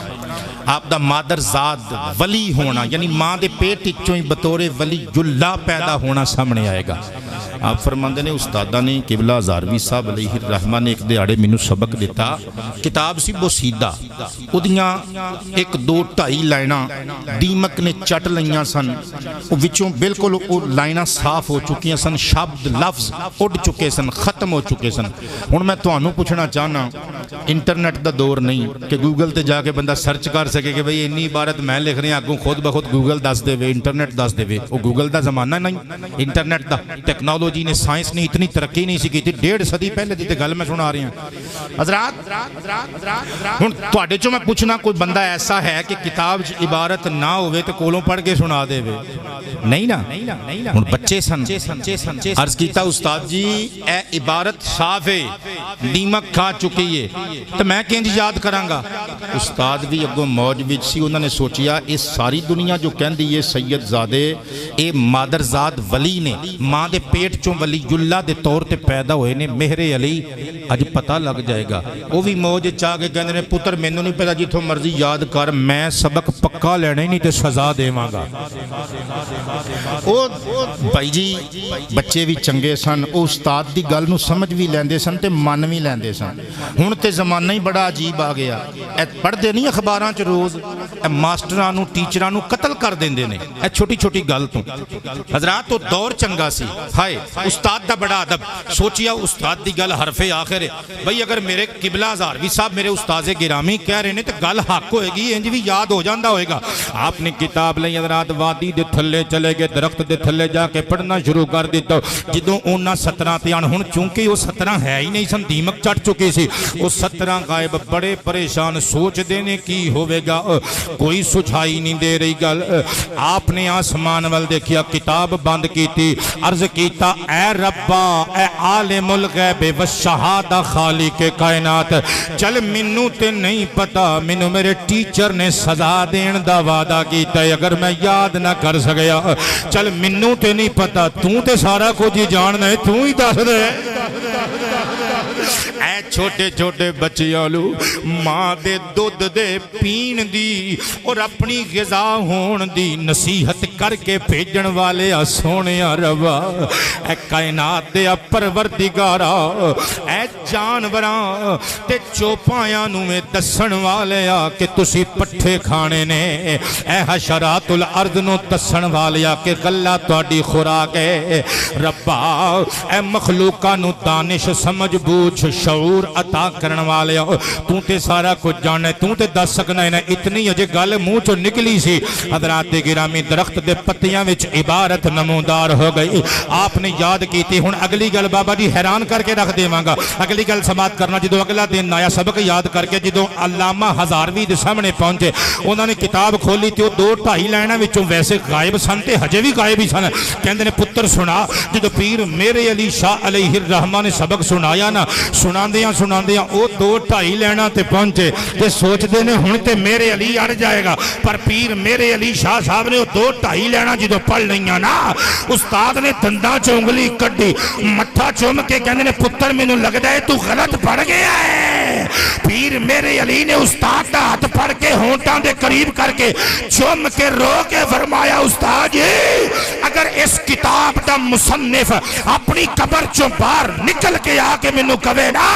آپ دا مادر زاد ولی ہونا یعنی ماں دے پیٹ چوں ہی بطور ولی اللہ پیدا ہونا سامنے آئے گا آپ فرماندے نے استادہ نے قبلہ ہزاروی صاحب علیہ الرحمہ نے ایک دیاڑے مینوں سبق دیتا کتاب سی بوسیدہ اودیاں ایک دو ٹائی لائناں دیمک نے چٹ لئیاں سن وچوں بالکل لائناں صاف ہو چکیاں سن شبد لفظ اڑ چکے سن ختم ہو چکے سن ہن میں تانوں پوچھنا چاہنا انٹرنیٹ دا دور نہیں کہ گوگل تے جا کے بندہ سرچ کر سکے کہ بھئی انی عبارت میں لکھ رہے ہیں اگوں خود بخود گوگل دس دے وے انٹرنیٹ دس دے وے وہ گوگل دا زمانہ نہیں انٹرنیٹ دا ٹیکنالوجی نے سائنس نے اتنی ترقی نہیں سی کی تھی 1.5 صدی پہلے دی تے گل میں سنا رہی ہیں حضرات ہن تواڈے چوں میں پوچھنا کوئی بندہ ایسا ہے کہ کتاب عبارت نہ ہوئے تے کولوں پڑھ کے سنا دے وے نہیں نا ہن بچے سن عرض کیتا استاد جی اے عبارت صاف ہے دیمک کھا چکی ہے تو میں کنج یاد کراں گا استاد بھی اگوں موج وچ سی انہوں نے سوچیا اس ساری دنیا جو کہندی ہے سید زادے اے مادر زاد ولی نے ماں دے پیٹ چوں ولی اللہ دے طور تے پیدا ہوئے نے مہر علی اج پتہ لگ جائے گا وہ بھی موج چاہ کے کہندے نے پتر مینوں نہیں پتا جتھوں مرضی یاد کر میں سبق پکا لینا ہی نہیں تے سزا دیواں گا او بھائی جی بچے بھی چنگے سن او استاد دی گل نو سمجھ بھی لیندے سن تے من بھی لیندے سن ہن تے زمانہ ہی بڑا عجیب آ گیا اے پڑھدے نہیں اخباراں چ روز اے ماسٹراں نو ٹیچراں نو قتل کر دیندے نے اے چھوٹی چھوٹی گل تو حضرات تو دور چنگا سی ہائے استاد دا بڑا ادب سوچیا استاد دی گل حرف آخر ہے بھئی اگر میرے قبلہ ہزاروی صاحب میرے استاد گرامی کہہ رہے ہیں تو گل حق ہوئے گی انج بھی یاد ہو جاندہ ہوئے گا آپ نے کتاب لئی حضرات وادی دے تھلے چلے گئے درخت دے تھلے جا کے پڑھنا شروع کر دیتا جدوں اونا 17 تیان ہن چونکہ وہ 17 ہے ہی نہیں سن دیمک چٹ چکے سی وہ 17 غائب بڑے پریشان سوچ دینے کی ہوئے گا کوئی سجھائی نہیں دے رہی گل آپ نے آسمان وال دیکھیا کتاب بند کی تھی عرض کیتا اے ربا اے عالم الغیب والشہادہ خالق کائنات چل منو تے نہیں پتا منو میرے ٹیچر نے سزا دین دا وعدہ کیتا ہے اگر میں یاد نہ کر سکیا چل منو تے نہیں پتا تے سارا کچھ ہی جاننا ہے ہی دس دے اے چھوٹے چھوٹے بچیالو ماں دے دودھ دے پین دی اور اپنی غذا ہون دی نصیحت کر کے بھیجن والے سونے روا اے کائنات دے پروردگارا اے جانوراں تے چوپایاں نو میں دسن والے کہ تسی پٹھے کھانے نے اے حشرات الارض نو دسن والے کہ غلہ تہاڈی خوراک ہے ربا اے مخلوقاں نو دانش سمجھ بوجھ شعور عطا کرن والے تو تے سارا کچھ جانے تو تے دس سکنا ہے اتنی اجے گل منہ چوں نکلی سی حضرات گرامی درخت دے پتیاں وچ عبارت نمودار ہو گئی آپ نے یاد کی تھی ہن اگلی گل بابا جی حیران کر کے رکھ دیواں گا اگلی گل سماعت کرنا جدوں اگلا دن آیا سبق یاد کر کے جدوں علامہ ہزاروی دے سامنے پہنچے انہوں نے کتاب کھولی تے 2-2.5 لائناں وچوں ویسے غائب سن تے ہجے بھی غائب ہی سن کہندے نے پتر سنا جدوں پیر میرے علی شاہ علیہ الرحمہ نے سبق سنایا نا سناندیاں او 2-2.5 لینا تے پہنچے تے سوچ دے نے ہن تے میرے علی اڑ جائے گا پر پیر میرے علی شاہ صاحب نے 2-2.5 لینا جدوں پڑھ لئیاں نا استاد نے دنداں چ انگلی کڈی مٹھا چوم کے کہندے نے پتر مینوں لگدا ہے تو غلط پڑھ گیا ہے پیر میرے علی نے استاد دا ہاتھ پھڑ کے ہونٹاں دے قریب کر کے چوم کے رو کے فرمایا استاد جی اگر اس کتاب دا مصنف اپنی قبر چوں باہر نکل کے آ کے مینوں کہے نا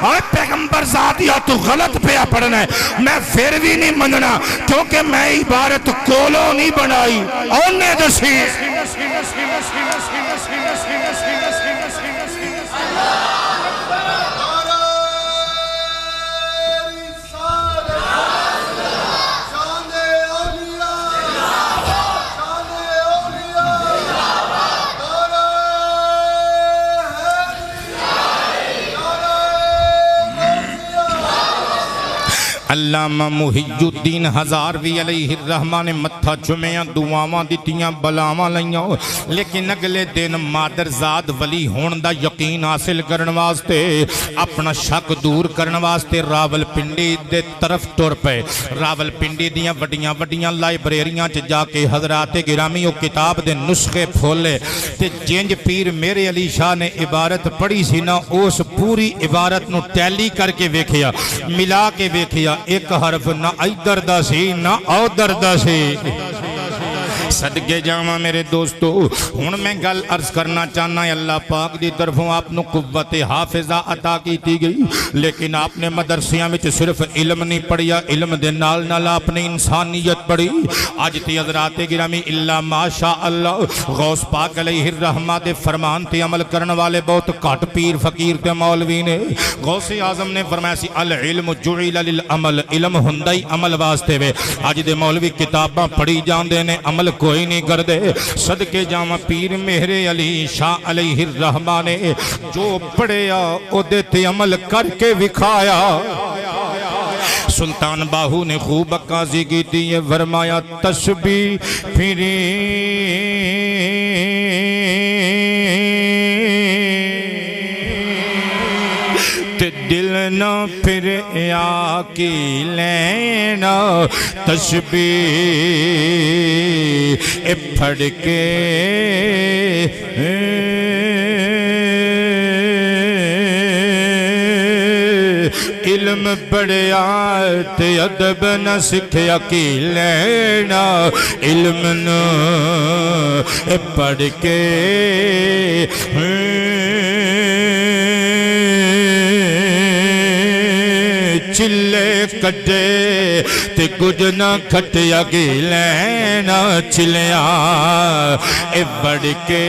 اور پیغمبر ذاتیہ تو غلط پہ پڑھنا ہے میں پھر بھی نہیں مننا کیونکہ میں عبارت کولو نہیں بنائی اونے دسی علامہ محی الدین ہزاروی علیہ الرحمہ نے متھا چمیاں دعاواں دتیاں بلاواں لائیاں، لیکن اگلے دن مادر زاد ولی ہون دا یقین حاصل کرن واسطے اپنا شک دور کرن واسطے راول پنڈی دے طرف ٹر پے۔ راول پنڈی دیاں وڈیاں وڈیاں لائبریریاں چ جا کے حضرات گرامی او کتاب دے نسخے پھولے تے جنج پیر میرے علی شاہ نے عبارت پڑھی سی نا اس پوری عبارت نو ٹیلی کر کے ویکھیا، ملا کے ویکھیا، ایک حرف نہ ادھر دا سی نہ ادھر دا سی۔ صدقے جاواں میرے دوستو، ہن میں گل عرض کرنا چاہنا ہے، اللہ پاک دی طرفوں آپ نو قوت حافظہ عطا کی گئی، لیکن آپ نے مدرسیاں وچ صرف علم نہیں پڑھیا، علم دے نال نال آپ نے انسانیت پڑھی۔ اج تے حضرات گرامی اللہ ماشاء اللہ غوث پاک علیہ الرحمہ دے فرمان تے عمل کرن والے بہت گھٹ پیر فقیر تے مولوی نے۔ غوث اعظم نے فرمایا سی العلم جعل للعمل، علم ہوندا ہی عمل واسطے وے۔ اج دے مولوی کتاباں پڑھی جاندے نے، عمل کوئی نہیں کر دے۔ صدقے جاواں پیر مہر علی شاہ علیہ الرحمہ نے جو پڑھیا او دے تے عمل کر کے وکھایا۔ سلطان باہو نے خوب عکاسی کی تھی، یہ فرمایا تسبیح پھری تے دل نہ پھر کی لینا، تسبیح پھڑ کے علم پڑھیا تے ادب نہ سکھیا کی لینا، علم نہ پڑھ کے چلے کٹے تے کچھ نہ کھٹیا کی لینا، چلیا اے بڑھ کے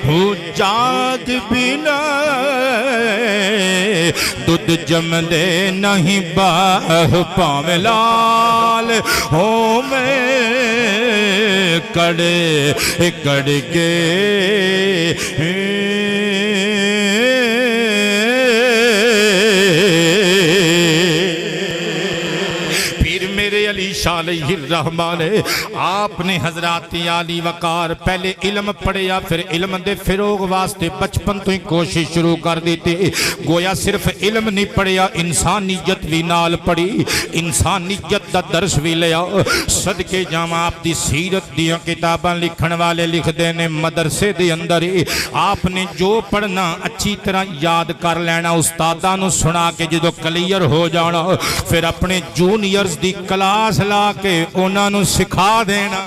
ہوں جاد بنا دودھ جم دے نہیں باہ پاویں لال ہوں میں کڑے کڑ کے علی شاہ علیہ الرحمہ نے آپ نے حضرات عالی وقار پہلے علم پڑھیا، پھر علم دے فروغ واسطے بچپن تو ہی کوشش شروع کر دیتے۔ گویا صرف علم نہیں پڑھیا، انسانیت بھی نال پڑھی، انسانیت دا درس بھی لیا۔ صدقے جاواں آپ دی سیرت دیاں کتاباں لکھن والے لکھ دینے مدرسے دے اندر ہی آپ نے جو پڑھنا اچھی طرح یاد کر لینا، استاداں نو سنا کے جدو کلیئر ہو جانا، پھر اپنے جونیئرز دی کلاس لا کے انہاں نو سکھا دینا۔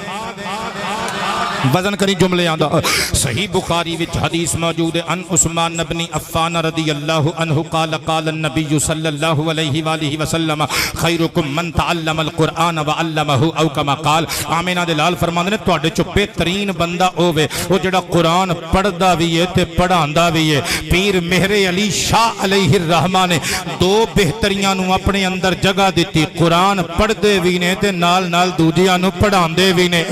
وزن کری جملے آندہ صحیح بخاری وچ حدیث موجود ہے، ان عثمان بن عفان رضی اللہ عنہ قال قال النبی صلی اللہ علیہ وآلہ وسلم خیرکم من تعلم القرآن وعلمہ او کما قال۔ آمینہ دلال فرماندے نے تواڈے چوں بہترین بندہ ہووے او جڑا قرآن پڑھدا وی ہے تے پڑھاندا وی ہے۔ پیر مہر علی شاہ علیہ الرحمہ نے دو بہتریاں نو اپنے اندر جگہ دیتی، قرآن پڑھدے وی نے تے نال نال دوجیاں نو پڑھاندے وی نے۔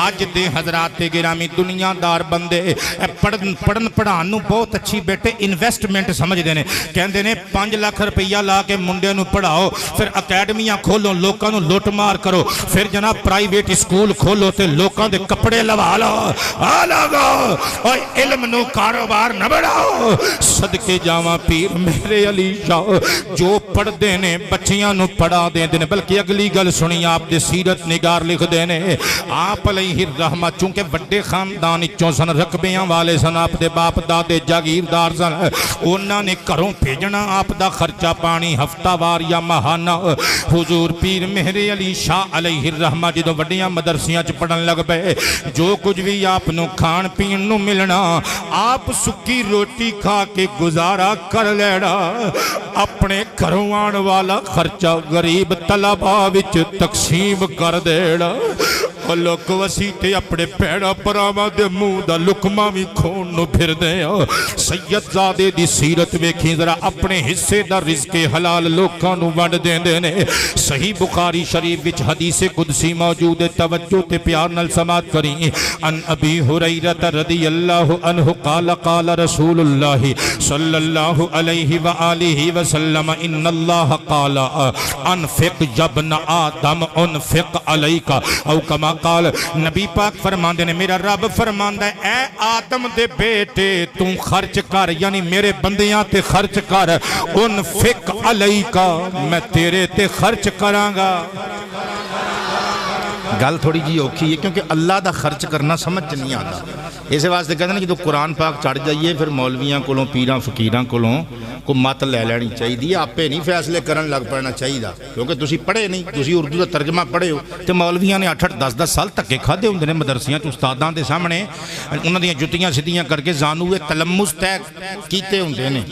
آج دے حضرات گرامی دنیا دار بندے پڑھن پڑھان نو بہت اچھی بیٹے انویسٹمنٹ سمجھ دینے، کہندے نے 5 لاکھ روپیہ لا کے منڈے نو پڑھاؤ، پھر اکیڈمیاں کھولو، لوکاں نو لوٹ مار کرو، پھر جناب پرائیویٹ اسکول کھولو تے لوکاں دے کپڑے لوا لو، اور علم نو کاروبار نہ بڑھاؤ۔ صدقے جاواں پیر میرے علی شاہ جو پڑھ دینے بچیاں نو پڑھا دینے، بلکہ اگلی گل سنی آپ دے سیرت نگار لکھ دینے، آپ علیہ الرحمہ چونکہ وڈے خاندان چوں سن، رقبیاں والے سن، آپ دے باپ دادے جاگیردار سن، انہاں نے گھروں بھیجنا آپ دا خرچہ پانی ہفتہ وار یا ماہانہ۔ حضور پیر مہر علی شاہ علیہ الرحمہ جدو وڈیاں مدرسیاں چ پڑھن لگ پے، جو کچھ بھی آپ نو کھان پین نو ملنا، آپ سکی روٹی کھا کے گزارا کر لینا، اپنے گھروں آن والا خرچہ غریب طلباء وچ تقسیم کر دینا۔ اور لوگ وسی تے اپنے پیڑا پراما دے منہ دا لکما بھی کھون نو پھر دے سید زادے دی سیرت ویکھی ذرا اپنے حصے دا رزق حلال لوکاں نو ونڈ دیندے نے صحیح بخاری شریف وچ حدیث قدسی موجود ہے توجہ تے پیار نال سماعت کریں ان ابی ہریرہ رضی اللہ عنہ قال قال رسول اللہ صلی اللہ علیہ وآلہ وسلم ان اللہ قال انفق جبن آدم انفق علیک او کما قال نبی پاک فرماندے نے میرا رب فرماندا ہے اے آدم دے بیٹے تم خرچ کر یعنی میرے بندیاں تے خرچ کر انفق علیک میں تیرے تے خرچ کراں گا گل تھوڑی جی اوکھی ہے کیونکہ اللہ دا خرچ کرنا سمجھ نہیں آتا اس واسطے کہتے ہیں کہ جو قرآن پاک چڑھ جائیے پھر مولویاں کولوں پیراں فقیراں کولوں کو مت لے لینی چاہیے آپے نہیں فیصلے کرن لگ پڑنا چاہیے کیونکہ تسی پڑھے نہیں تسی اردو دا ترجمہ پڑھے ہو تو مولویاں نے 8-8 10-10 سال تکے کھادے ہوندے نے مدرسیاں تو استاداں دے سامنے انہاں دیاں جتیاں سدیاں کر کے زانوے تلمس طے کیتے ہوندے نے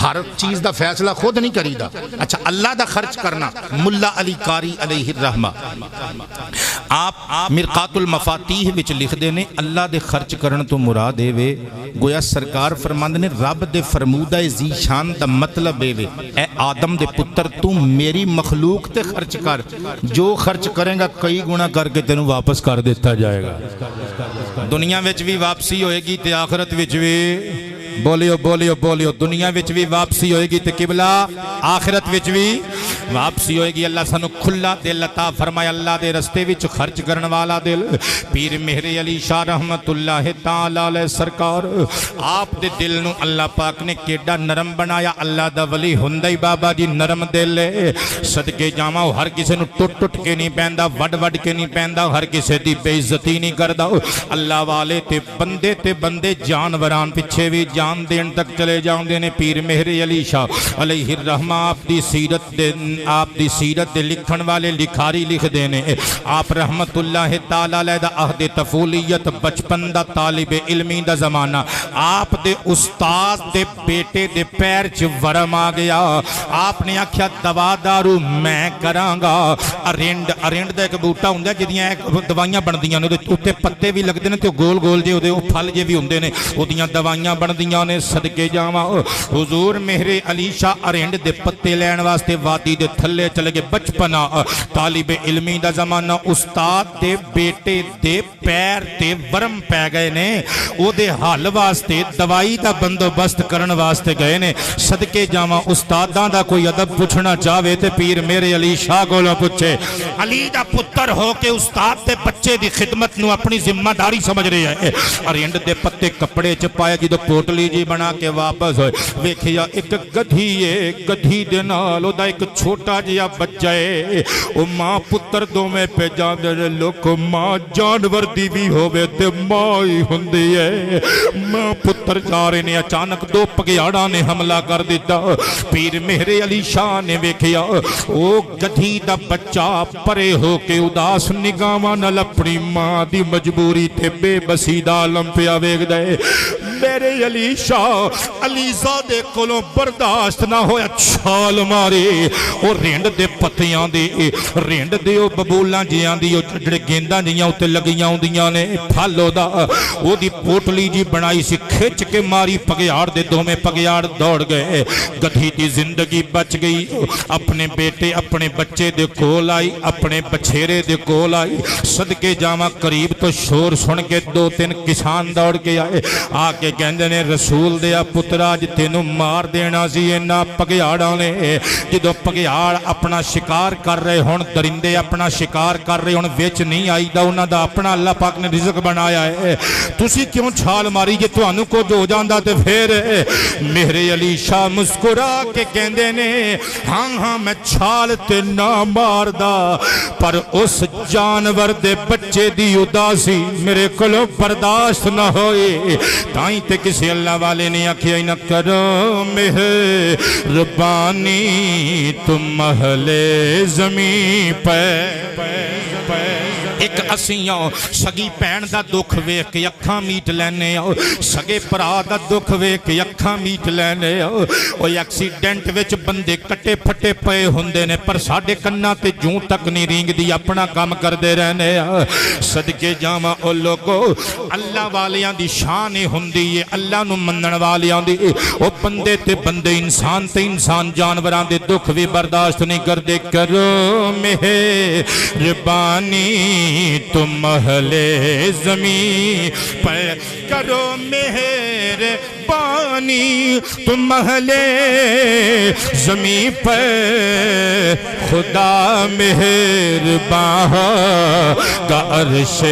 ہر چیز دا فیصلہ خود نہیں کریدا اچھا اللہ دا خرچ کرنا ملا علی قاری علیہ الرحمہ آپ مرقات المفاتیح وچ لکھ دے نے اللہ دے خرچ کرن تو مراد اے وے گویا سرکار فرماندے نے رب دے فرمودہ ذی شان دا مطلب اے وے اے آدم دے پتر تو میری مخلوق تے خرچ کر جو خرچ کریں گا کئی گنا کر کے تینوں واپس کر دیتا جائے گا دنیا وچ بھی واپسی ہوئے گی تے آخرت وچ بھی بولیو بولیو بولیو دنیا وچ بھی واپسی ہوئے گی تے قبلہ آخرت وچ بھی واپسی ہوئے گی اللہ سانو کھلا دل عطا فرمائے اللہ دے رستے وچ خرچ کرن والا دل پیر مہر علی شاہ رحمت اللہ تعالی علیہ سرکار آپ دے دل نو اللہ پاک نے کیڈا نرم بنایا اللہ دا ولی ہندی بابا جی نرم دل ہے صدقے جاواں ہر کسے نو ٹٹ ٹٹ کے نہیں پیندا وڈ وڈ کے نہیں پیندا ہر کسے دی بے عزتی نہیں کردا اللہ والے تے بندے جانوران پیچھے بھی جان دین تک چلے جاؤں نے پیر مہر علی شاہ علیہ الرحمہ آپ دی سیرت دے لکھن والے لکھاری لکھ دینے آپ رحمت اللہ تعالیٰ علیہ دا عہد طفولیت بچپن دا طالب علمی دا زمانہ آپ دے استاد دے بیٹے دے پیر چ ورم آ گیا آپ نے آکھیا دوا دارو میں کراں گا ارنڈ دا ایک بوٹا ہوندا جدیاں دوائیاں بندیاں نے اوتے پتے بھی لگدے نے تے گول گول جے اودے پھل جے بھی ہوندے نے اودیاں دوائیاں بندیاں نے صدقے جاواں حضور مہر علی شاہ ارنڈ دے پتے لین واسطے وادی دے تھلے چلے گئے بچپنا طالب علمی دا زمانہ استاد دے بیٹے دے پیر تے ورم پہ گئے نے او دے حال واسطے دوائی دا بندوبست کرن واسطے گئے نے صدقے جاواں استاداں دا کوئی ادب پوچھنا چاہے تے پیر میرے علی شاہ کولوں پوچھے علی دا پتر ہو کے استاد دے بچے دی خدمت نو اپنی ذمہ داری سمجھ رہے ہیں ارنڈ دے پتے کپڑے چ پائے جدوں پوٹلی جی بنا کے واپس ہوئے ویکھیا ایک گدھی ہے گدھی دے نال اودا ایک چھوٹا جیا بچہ ہے او ماں پتر دوویں پہ جاندے نے لوک ماں جانور دی بھی ہوے تے ماں ہی ہوندی ہے ماں پتر جا رہے نے اچانک دو پگیاڑاں نے حملہ کر دیتا پیر مہر علی شاہ نے ویکھیا او گدھی دا بچہ پرے ہو کے اداس نگاہاں نال اپنی ماں دی مجبوری تے بے بسی دا عالم پیا ویکھ دے میرے علی شاہ علی زادے کولوں برداشت نہ ہویا چھال ماری او رینڈ دے پتیاں دے رینڈ دے او ببولاں جیاں دی او جڑے گینداں جیاں اوتے لگیاں ہوندیاں نے پھالو دا او دی پوٹلی جی بنائی سی کھچ کے ماری پگیاڑ دے دوویں پگیاڑ دوڑ گئے گدھی دی زندگی بچ گئی اپنے بیٹے اپنے بچے دے کول آئی اپنے بچھیرے دے کول آئی صدقے جاواں قریب تو شور سن کے 2-3 کسان دوڑ کے آئے آ کے کہندے نے رسول دیا پترا جی تینوں مار دینا سی انہاں پگیاڑاں نے جدوں پگیاڑ اپنا شکار کر رہے ہون درندے اپنا شکار کر رہے ہون وچ نہیں آئی دا انہاں دا اپنا اللہ پاک نے رزق بنایا ہے تسی کیوں چھال ماری جے تانوں کچھ ہو جاندا تے پھر مہر علی شاہ مسکرا کے کہندے نے ہاں ہاں میں چھال تے نہ ماردا پر اس جانور دے بچے دی اداسی میرے کولوں برداشت نہ ہوئی تائیں تے کسی اللہ والے نے آکھیا نہ کرو مہربانی تم اہل زمین پہ ایک اسیاں سگی پین دا دکھ ویکھ کے اکھاں میٹ لینے سگے پرا دا دکھ ویکھ کے اکھاں میٹ لینے او ایکسیڈنٹ وچ بندے کٹے پھٹے پئے ہوندے نے پر ساڈے کناں تے جوں تک نہیں رینگ دی اپنا کام کردے رہنے صدقے جاواں او لوگو اللہ والیاں دی شان ہوندی ہے اللہ نو منن والیاں دی او بندے تے بندے انسان تے انسان جانوراں دے دکھ بھی برداشت نہیں کردے کرو مہربانی تم اہل زمین پر کرو مہربانی تم اہل زمین پر خدا مہربان کا عرش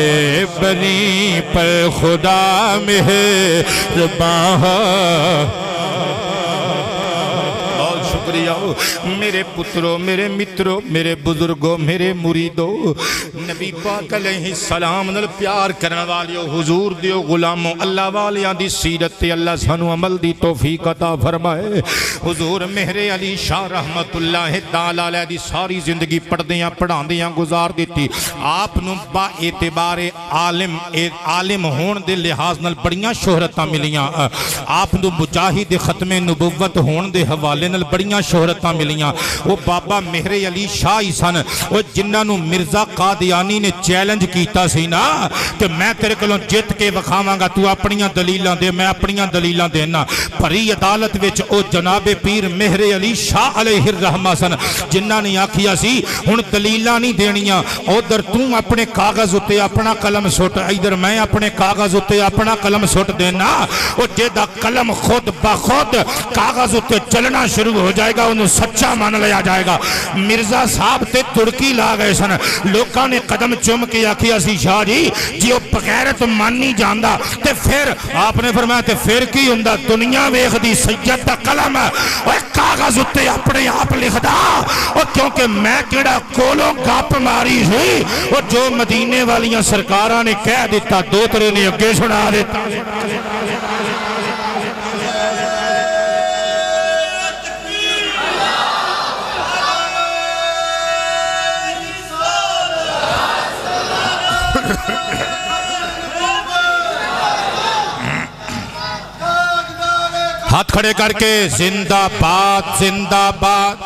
بری پر خدا مہربان میرے پتروں میرے متروں میرے بزرگوں میرے مریدوں نبی پاک علیہ السلام نال پیار کرن والیو حضور دیو غلاموں اللہ والیاں دی سیرت تے اللہ سانو عمل دی توفیق عطا فرمائے حضور مہر علی شاہ رحمت اللہ تعالی علیہ دی ساری زندگی پڑھدیاں پڑھاندیاں گزار دیتی آپ نو با اعتبار عالم ہون دے لحاظ نال بڑیاں شہرتاں ملیاں آپ نو مجاہد ختم نبوت ہون دے حوالے نال بڑیاں شہرتاں ملیاں وہ بابا مہر علی شاہ ہی سن وہ جنہاں نو مرزا قادیانی نے چیلنج کیتا سی نا کہ میں تیرے کلوں جت کے وکھاواں گا تو اپنیاں دلیلاں دے میں اپنیاں دلیلاں دینا پری عدالت وچ او جناب پیر مہر علی شاہ علیہ الرحمہ سن جنہاں نے آکھیا سی ہن دلیلاں نہیں دینیاں ادھر توں اپنے کاغذ اتے اپنا قلم سٹ ادھر میں اپنے کاغذ اتے اپنا قلم سٹ دینا او جیدا قلم خود بخود کاغذ اتے چلنا شروع ہو جائے گا انہوں سچا مان لیا جائے گا مرزا صاحب تے ترکی لا گئے سن لوکاں نے قدم چوم کے آکھیا سی شاہ جی او بغیرت مانی جاندا تے پھر آپ نے فرمایا تے پھر کی ہوندا دنیا ویکھ دی سید دا قلم اوے کاغذ اتے اپنے آپ لکھدا او کیونکہ میں کیڑا کولوں گپ ماری سی او جو مدینے والیاں سرکاراں نے کہہ دیتا دوترے نے اگے سنا دیتا ہاتھ کھڑے کر کے زندہ باد زندہ باد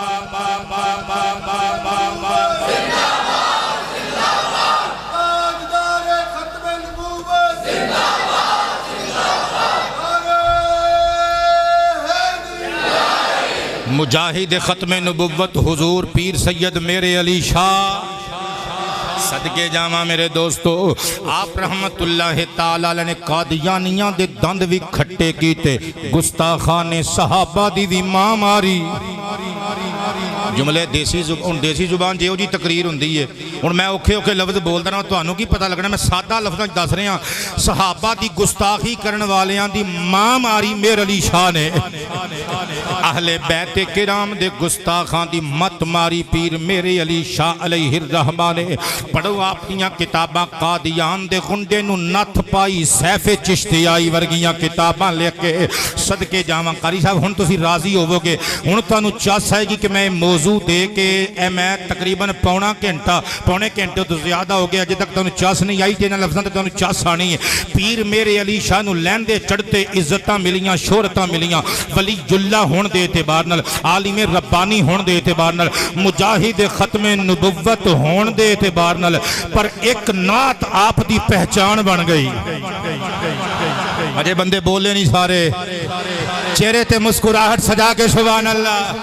مجاہد ختم نبوت حضور پیر سید میرے علی شاہ صدقے جامع میرے دوستو آپ رحمت اللہ تعالیٰ نے قادیانیاں دے دند بھی کھٹے کیتے گستاخان صحابہ دی بھی ماں ماری جملے دیسی زبان جیو جی تقریر ہوندی ہے اور میں اوکھے لفظ بولتا رہا ہوں تو انہوں کی پتہ لگنا میں سادہ لفظاں دس رہے ہیں صحابہ دی گستاخی کرن والیاں دی ماں ماری میر علی شاہ نے اہل بیت کرام دے گستاخان دی مت ماری پیر میرے علی شاہ علیہ الرحمہ نے پڑھو اپنیاں کتاباں قادیان دے گنڈے نو نت پائی سیف چشتیائی ورگیاں کتاباں لے کے صدقے جاواں قاری صاحب ہن تسی راضی ہوو گے ہن تانوں چاس آئے گی کہ میں موضوع دے کے میں تقریباً پونے گھنٹے تو زیادہ ہو گیا جے تک تانوں چاس نہیں آئی تے نہ لفظاں تے تانوں چاس آنی ہے پیر میرے علی شاہ نو لیندے چڑھتے عزتاں ملیاں شہرتاں ملیاں ولی اللہ ہون دے اعتبار نال عالم ربانی ہون دے اعتبار نال مجاہد ختم نبوت ہون دے اعتبار نال پر ایک نعت آپ دی پہچان بن گئی اجے بندے بولے نہیں سارے چہرے تے مسکراہٹ سجا کے سبحان اللہ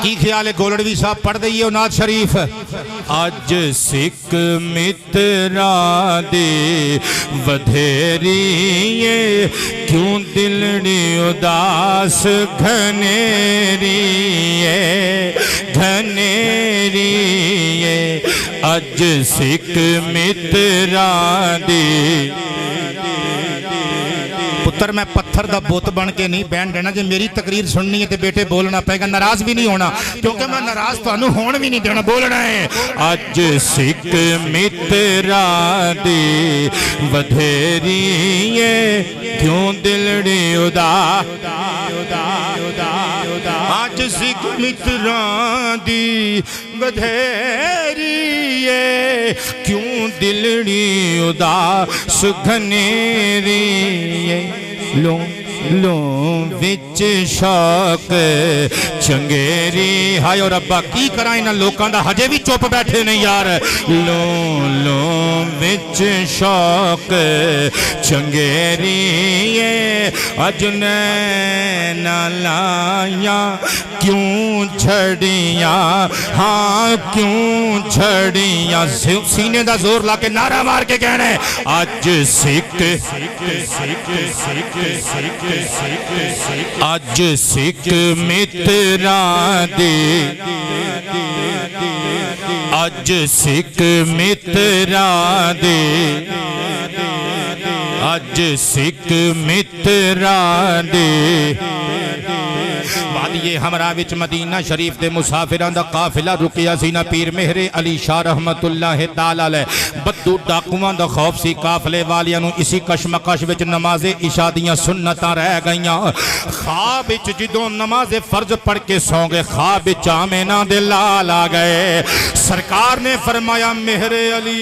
کی خیال ہے گولڑوی صاحب پڑھ دئیے نعت شریف آج سکھ مترا دے ودھیری کیوں دلڑی اداس گھنیری آج سکھ مترا دے پتر میں پتھر دا بوت بن کے نہیں بین دینا جے میری تقریر سننی ہے تے بیٹے بولنا پہے گا ناراض بھی نہیں ہونا کیونکہ میں ناراض تو انہوں ہون بھی نہیں دینا بولنا ہے آج سکھ مترا دے ودھیری کیوں دلڑی ادا آج سکھ متراں دی بدھیری ہے کیوں دلڑی اداس گھنیری ہے لوں وچ شوق چنگیری ہائے اور ربا کی کرائیں نہ لوکاں دا ہجے بھی چپ بیٹھے نہیں یار لوں وچ شوق چنگیری اجنین لایا کیوں جھڑیاں ہاں کیوں جھڑیاں سینے دا زور لا کے نعرہ مار کے کہنے اج سکھ اج سکھ متراں دے اج سکھ متراں دے اج سکھ متراں دے وادی ہمراہ وچ مدینہ شریف دے مسافران دا قافلہ رکیا سی نا پیر مہر علی شاہ رحمت اللہ تعالی علیہ بدو ڈاکوان دا خوف سی قافلے والیاں نو اسی کشمکش وچ نماز عشاء دیاں سنتاں رہ گئیاں خواب وچ جدوں نماز فرض پڑھ کے سو گئے خواب وچ آمینہ دے لال آ گئے سرکار نے فرمایا مہر علی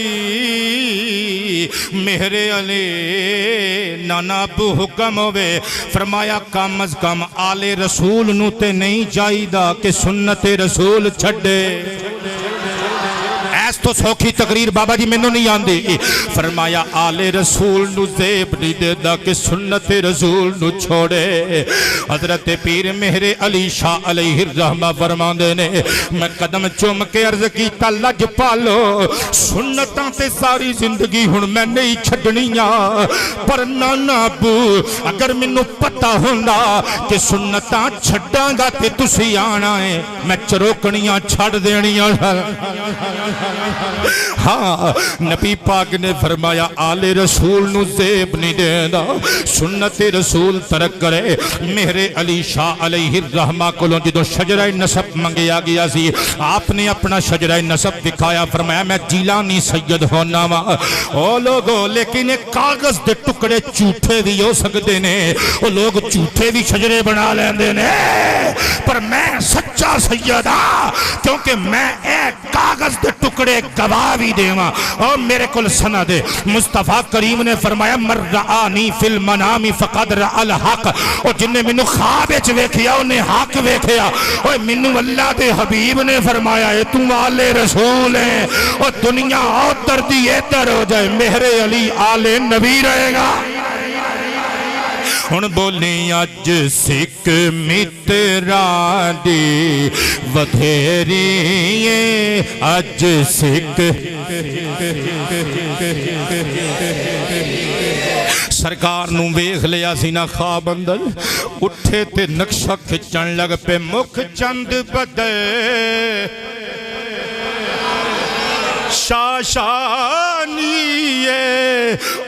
نانا ابو حکم ہوئے فرمایا کم از کم آل رسول نو تے نہیں چاہیدہ کہ سنت رسول چھڑے ایس تو سوکھی تقریر بابا جی میں نو نہیں آن دے فرمایا آل رسول نو زیب نہیں دے دا کہ سنت رسول نو چھوڑے حضرت پیر مہر علی شاہ علیہ الرحمہ فرمان دینے میں قدم چوم کے عرض کی تلج پالو سنتاں تے ساری زندگی ہن میں نہیں چھڑنیاں پر نانا ابو اگر میں نو پتہ ہوندہ کہ سنتاں چھڑاں گا تے تسی آنا ہے میں چروکنیاں چھڑ دینیاں ہاں نبی پاک نے فرمایا آل رسول نو زیب نہیں دینا سنت رسول ترک کرے مہر علی شاہ علیہ الرحمہ کلوں جدو شجرہ نسب منگیا گیا سی آپ نے اپنا شجرہ نسب دکھایا فرمایا میں جیلانی سید ہونا وا او لوگو لیکن ایک کاغذ دے ٹکڑے چوٹھے بھی ہو سکتے نے او لوگ چوٹھے بھی شجرے بنا لیندے نے پر میں سچا سید ہاں کیونکہ میں ایک کاغذ دے ٹکڑے گواہ بھی دے ماں اور میرے کل سند مصطفیٰ کریم نے فرمایا مر رآنی فی المنامی فقد رأ الحق اور جن نے منو خواب ویکھیا انہیں حق ویکھیا اور منو اللہ دے حبیب نے فرمایا اے تم آل رسول ہیں اور دنیا اور دردی ایتر ہو جائے مہر علی آل نبی رہے گا ہن بولی اج سکھ متراں دی ودھیری اج سکھ سرکار نو ویکھ لیا سی نا خواب اندر اٹھے تے نقشہ کھچن لگ پہ مکھ چند بدے شاشانی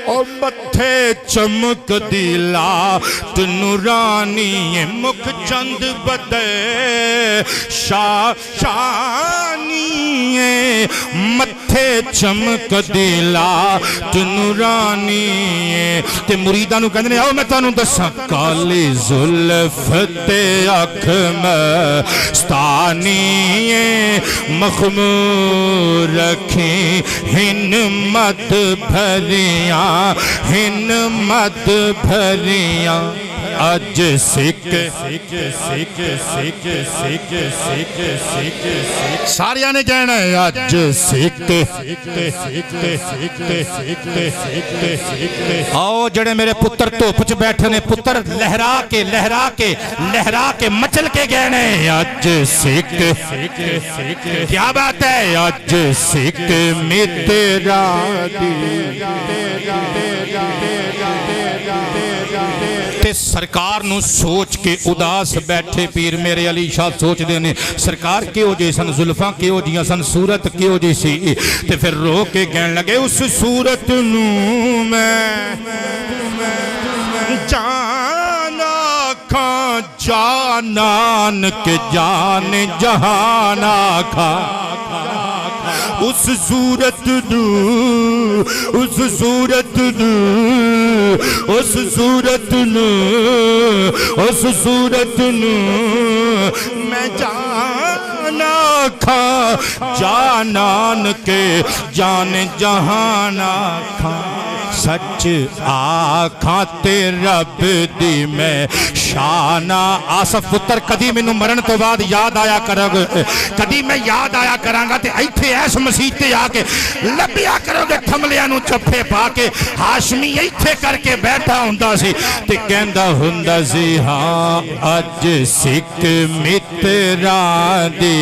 او متھے چمک دیلا نورانی مکھ چند بدے شاشانی متھے چمک دیلا نورانی تے مریداں نو کہندے نے آؤ میں تانوں دساں کالی زلف تے اکھ مستانی مخمور رکھیں ہن مد بھریاں ہن مد بھریاں اج سکھ ساریاں نے کہنا ہے اج سکھ آؤ جڑے میرے پتر توپ چ بیٹھے نے پتر لہرا کے مچل کے کہنے اج سکھ کیا بات ہے اج سکھ متراں دی تے سرکار نو سوچ کے اداس بیٹھے پیر میرے علی شاہ سوچ دینے سرکار کیوں جی سن زلفاں کیوں جی سن صورت کیوں جی سی تے پھر رو کے کہنے لگے اس صورت نو میں جانا کھاں جانان کے جان جہانا کھاں اس صورت نو اس صورت نو اس صورت نو اس صورت نو میں جان آکھاں جانان کے جان جہان آکھاں سچ آکھاں تے رب دی میں شانہ آصف پتر کدی میں مرن تو بعد یاد آیا کرو گے کدی میں یاد آیا کرانگا تے ایتھے ایس مسیح تے آکے لبیا کرو گے تھملیاں نو چپے پا کے ہاشمی ایتھے کر کے بیٹھا ہوندا سی تے کہندا ہوندا سی ہاں اج سکھ متران دی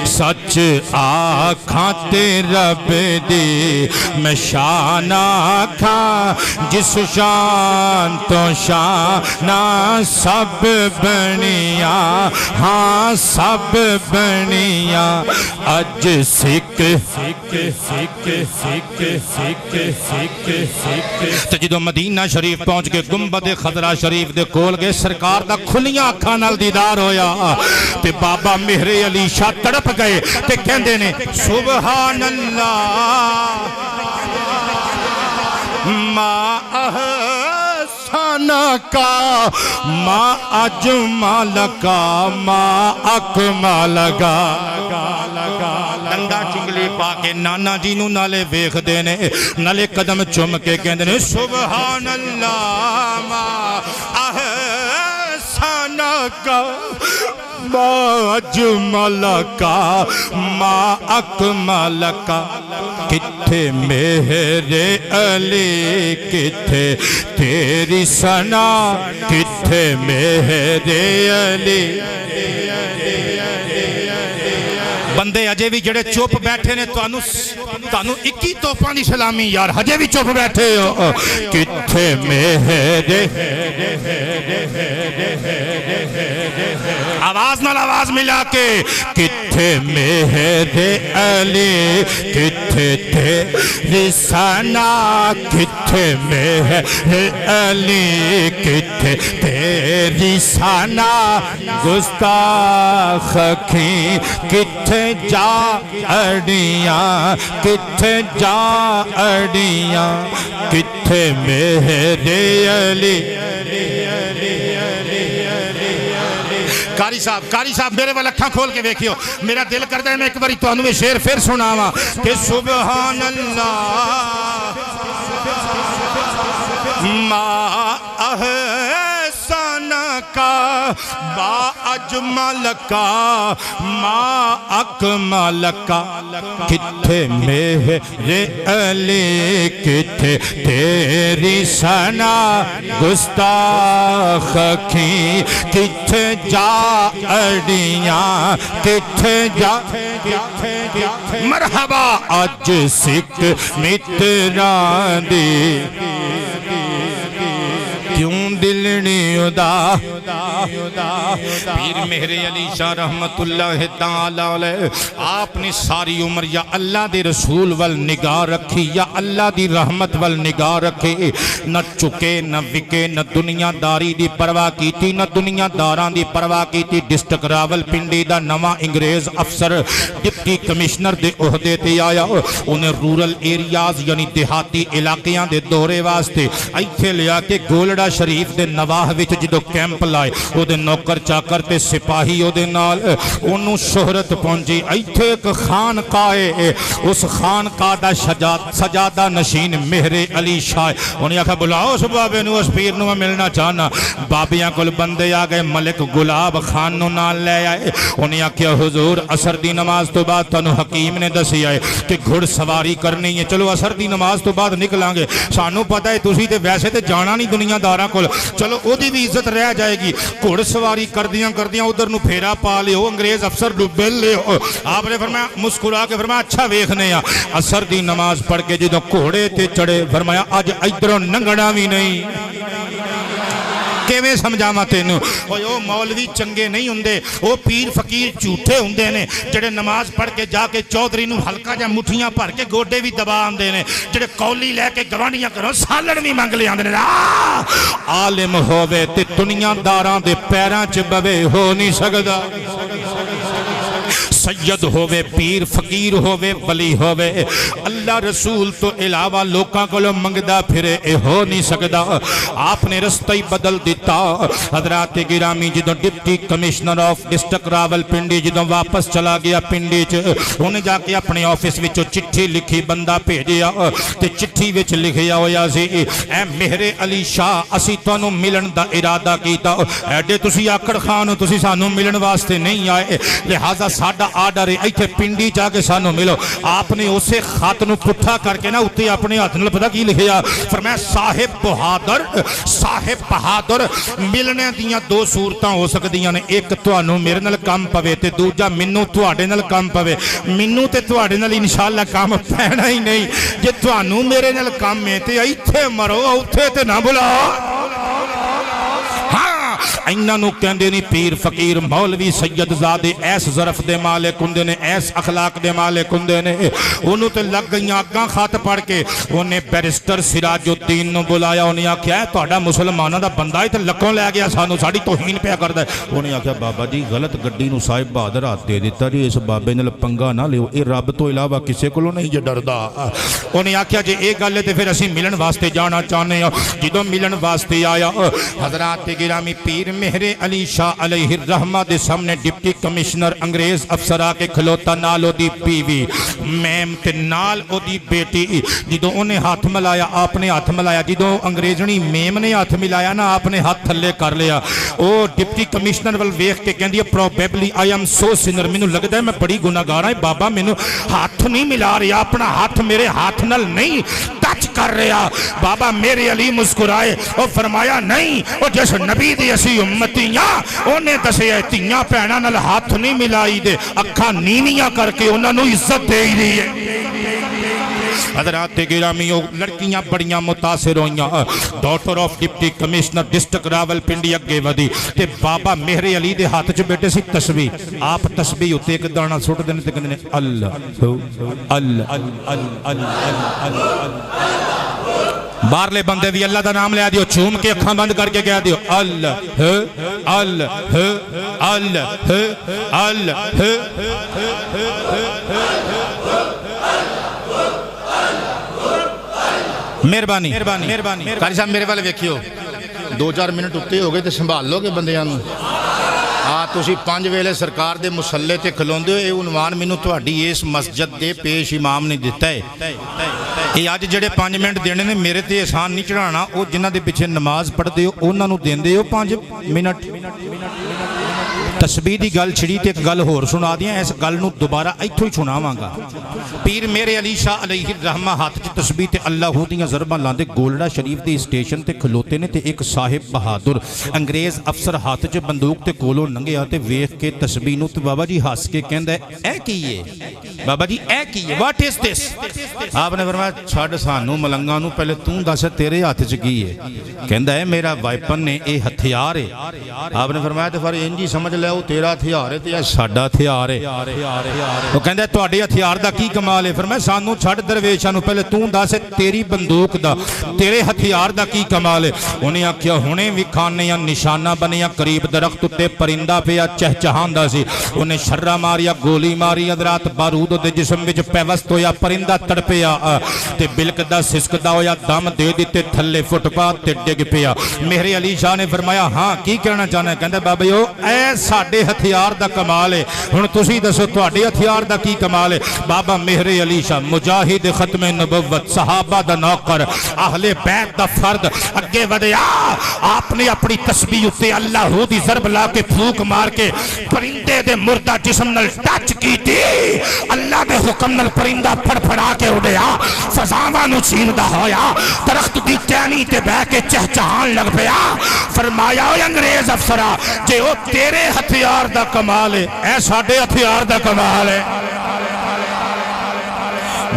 سچ آکھاں تے رب دی میں شان آکھاں جس شان تو شانہ سب بنیا ہاں سب بنیا اج سکھ تو جدو مدینہ شریف پہنچ کے گنبد خضرا شریف دے کول گئے سرکار دا کھلیاں اکھاں نال دیدار ہویا تے بابا مہر علی شاہ تڑپ گئے تے کہندے نے سبحان اللہ ما احسن کا ما اجمل کا ما اکمل کا ڈنڈا چنگلی پا کے نانا جی نو نالے ویکھ دے نے نالے قدم چوم کے کہندے نے سبحان اللہ ما احسن کا ما اجمل کا ما اکمل کا کتھے مہر علی کتھے تیری ثنا کتھے مہر علی بندے اجے بھی جڑے چوپ بیٹھے نے تانوں 21 توپاں دی سلامی یار ہجے بھی چوپ بیٹھے ہو کتھے مہر آواز نال آواز ملا کے کتھے مہر علی کتھے تیری ثنا کتھے مہر علی کتھے تیری ثنا گستاخ کھیں کتھے جا اڑیاں کتھے جا اڑیاں کتھے مہر علی قاری صاحب میرے والا اکھاں کھول کے دیکھیو میرا دل کرتا ہے میں ایک باری تو انوے شعر پھر سناواں کہ سبحان اللہ ما احسن کا با اجمل کا ما اکمل کا کتھے مہر علی کتھے تیری ثنا گستاخ کھیں کتھے جا اڑیاں کتھے جا مرحبا اج سکھ متران دی کیوں دلنی ادا پیر مہر علی شاہ رحمت اللہ تعالی علیہ آپ نے ساری عمر یا اللہ دی رسول وال نگاہ رکھی یا اللہ دی رحمت وال نگاہ رکھے نہ چکے نہ وکے نہ دنیا داری دی پرواہ کی تھی نہ دنیا داران دی پرواہ کی تھی ڈسٹرکٹ راول پنڈی دا نواں انگریز افسر ڈپٹی کمشنر دے عہدے تے آیا انہیں رورل ایریاز یعنی دیہاتی علاقیاں دے دورے واسطے ایتھے لیا کے گولڑا شریف دے نواہ وچ جدو کیمپ لائے او دے نوکر چاکر تے سپاہی او دے نال انہوں شہرت پہنچی ایتھے ایک خانقاہ اس خانقاہ دا سجادہ نشین مہر علی شاہ انہیں آکھا بلاؤ اس بابے نو اس پیر نو میں ملنا چاہنا بابیاں کل بندے آگئے ملک گلاب خان نو نال لے آئے انہیں آکھا حضور عصر دی نماز تو بعد تنو حکیم نے دسی آئے کہ گھڑ سواری کرنی ہے چلو عصر دی نماز تو بعد نکلانگے سانو پتہ ہے تُسی تے ویسے تے جانا نہیں دنیا دارہ کل چلو او دی بھی عزت رہ جائے گی گھڑ سواری کردیاں ادھر نو پھیرا پا لے ہو انگریز افسر ڈبیل لے ہو آپ نے فرمایا مسکرا کے فرمایا اچھا ویکھنے آ عصر دی نماز پڑھ کے جدو گھوڑے تے چڑھے فرمایا اج ادھروں ننگڑا بھی نہیں کیویں سمجھاواں تینوں او مولوی چنگے نہیں ہوندے او پیر فقیر جھوٹے ہوندے نے جڑے نماز پڑھ کے جا کے چودھری نو ہلکا جا مٹھیاں بھر کے گوڈے بھی دبا آندے نے جڑے کولی لے کے گوانیاں کرو سالن بھی منگ لے آندے نے عالم ہووے تے دنیا داراں دے پیراں چ بوے ہو نہیں سکدا سید ہووے پیر فقیر ہووے ولی ہووے اللہ رسول تو علاوہ لوکاں کولوں منگدا پھرے اے ہو نہیں سکدا آپ نے رستہ ہی بدل دیتا حضرات گرامی جدوں deputy commissioner of district Rawalpindi جدوں واپس چلا گیا پنڈی چ انہیں جا کے اپنے آفس وچوں چٹھی لکھی بندہ بھیجیا تے چٹھی وچ لکھیا ہویا سی اے مہر علی شاہ اسی تانوں ملن دا ارادہ کیتا ایڈے تسی آکڑ خان تسی سانوں ملن واسطے نہیں آئے لہذا ساڈا آرڈر ہے ایتھے پنڈی جا کے سانوں ملو آپ نے اسے خط نو پٹھا کر کے نا اتے اپنے ہاتھ نال پتہ کی لکھیا فرمایا صاحب بہادر ملنے دیاں دو صورتاں ہو سکدیاں نے ایک تانوں میرے نال کام پوے تے دوجا مینوں تواڈے نال کام پوے مینوں تے تواڈے نال انشاءاللہ کام پینا ہی نہیں جے تانوں میرے نال کام ہے تے ایتھے مرو اوتھے تے نہ بلاؤ انہاں نو کہندے نہیں پیر فقیر مولوی سید زادے ایس ظرف دے مالک ہوندے نے ایس اخلاق دے مالک ہوندے نے انہوں تے لگ گئیاں اگاں خط پڑھ کے انہیں بیرسٹر سراج الدین نو بلایا انہیں آکھیا ہے تہاڈا مسلماناں دا بندہ ہے تے لکوں لے گیا سانو ساڈی توہین پیا کردا ہے انہیں آکھیا بابا جی غلط گڈی نو صاحب بہادر ہاتھ دے دیتا جی اس بابے نال پنگا نہ لیو اے رب تو علاوہ کسے کولوں نہیں جے ڈردا انہیں آکھیا جے اے گل ہے تے پھر اسی ملن واسطے جانا چاہنے ہاں جدوں ملن واسطے آیا حضرات گرامی پیر مہر علی شاہ علیہ الرحمہ دے سامنے ڈپٹی کمشنر انگریز افسر آ کے کھلوتا نال او دی بیوی میم تے نال او دی بیٹی جدوں انہیں ہاتھ ملایا آپ نے ہاتھ ملایا جدوں انگریزنی میم نے ہاتھ ملایا نا آپ نے ہاتھ تھلے کر لیا او ڈپٹی کمشنر ول ویکھ کے کہندی ہے probably I am so sinner مینوں لگدا ہے میں بڑی گناہگار ہاں بابا مینوں ہاتھ نہیں ملا رہا اپنا ہاتھ میرے ہاتھ نال نہیں ٹچ کر رہا بابا میرے علی مسکرائے اور فرمایا نہیں اور جس نبی دی اسی امتیاں انہیں دسے تیاں پہنا نال ہاتھ نہیں ملائی دے اکھاں نیویاں کر کے انہاں نو عزت دے ہی رہی ہے حضرات گرامی لڑکیاں بڑیاں متاثر ہوئیاں daughter of deputy commissioner district Rawalpindi اگے ودی تے بابا مہر علی دے ہاتھ چ بیٹے سی تسبیح آپ تسبیح اتے ایک دانا سٹ دینے تے کہندے نے اللہ باہرلے بندے بھی اللہ دا نام لیا دیو چوم کے اکھاں بند کر کے کہہ دیو اللہ اللہ اللہ اللہ مہربانی قاری صاحب میرے والے ویکھیو 2-4 منٹ اتے ہو گئے تے سنبھال لو گے بندیاں نو تسی 5 ویلے سرکار دے مسلے تے کھلوندے ہو اے عنوان مینوں تہاڈی اس مسجد دے پیش امام نے دتا ہے اے اج جڑے 5 منٹ دینے نے میرے تے احسان نہیں چڑھانا او جنہاں دے پیچھے نماز پڑھدے ہو انہاں نو دیندے ہو 5 منٹ تسبیح دی گل چھڑی تے ایک گل ہور سنا دیاں اس گل نو دوبارہ ایتھوں ہی سناواں گا پیر میرے علی شاہ علیہ الرحمہ ہاتھ چ تسبیح تے اللہ دیاں ضرباں لاندے گولڈا شریف دے اسٹیشن تے کھلوتے نے تے ایک صاحب بہادر انگریز افسر ہاتھ چ بندوق تے کولوں لنگیا تے ویکھ کے تسبیح نو تے بابا جی ہس کے کہندا ہے اے کی ہے بابا جی اے کی ہے واٹ از دس آپ نے فرمایا چھڈ سانو ملنگاں نو پہلے تو دس تیرے ہاتھ چ کی ہے کہندا ہے میرا وائپن نے اے ہتھیار ہے آپ نے فرمایا تے پھر انجی سمجھ لے او تیرا ہتھیار ہے تے اے ساڈا ہتھیار ہے او کہندا ہے تہاڈے ہتھیار دا کی کمال ہے فرمایا سانو چھڈ درویشاں نو پہلے تو دس تیری بندوق دا تیرے ہتھیار دا کی کمال ہے انہیں آکھیا ہونے وی کھانیاں نشانہ بنیا قریب درخت تے پرندہ پیا چہچہاندا سی انہیں شرہ ماریا گولی ماری حضرات بارود دے جسم وچ پیوست ہویا پرندہ تڑپیا تے بلکدا سسکدا ہویا دم دے دیتے تھلے فٹ پاتھ تے ڈگ پیا مہر علی شاہ نے فرمایا ہاں کی کہنا چاہنا ہے کہندا بابیو اے ساڈے ہتھیار دا کمال ہے ہن تسی دسو تہاڈے ہتھیار دا کی کمال ہے بابا مہر علی شاہ مجاہد ختم نبوت صحابہ دا نوکر اہل بیت دا فرد اگے ودیا آپ نے اپنی تسبیح اتے اللہ دی ضرب لا کے پھوک مار کے پرندے دے مردہ جسم نل ٹچ کی تھی اللہ دے حکم نل پرندہ پھڑ پھڑا کے اڑیا فضاواں نو چھیندا ہویا درخت دی ٹہنی تے بہ کے چہچہان لگ پیا فرمایا اے انگریز افسرا جے او تیرے ہتھیار دا کمال ہے اے ساڈے ہتھیار دا کمال ہے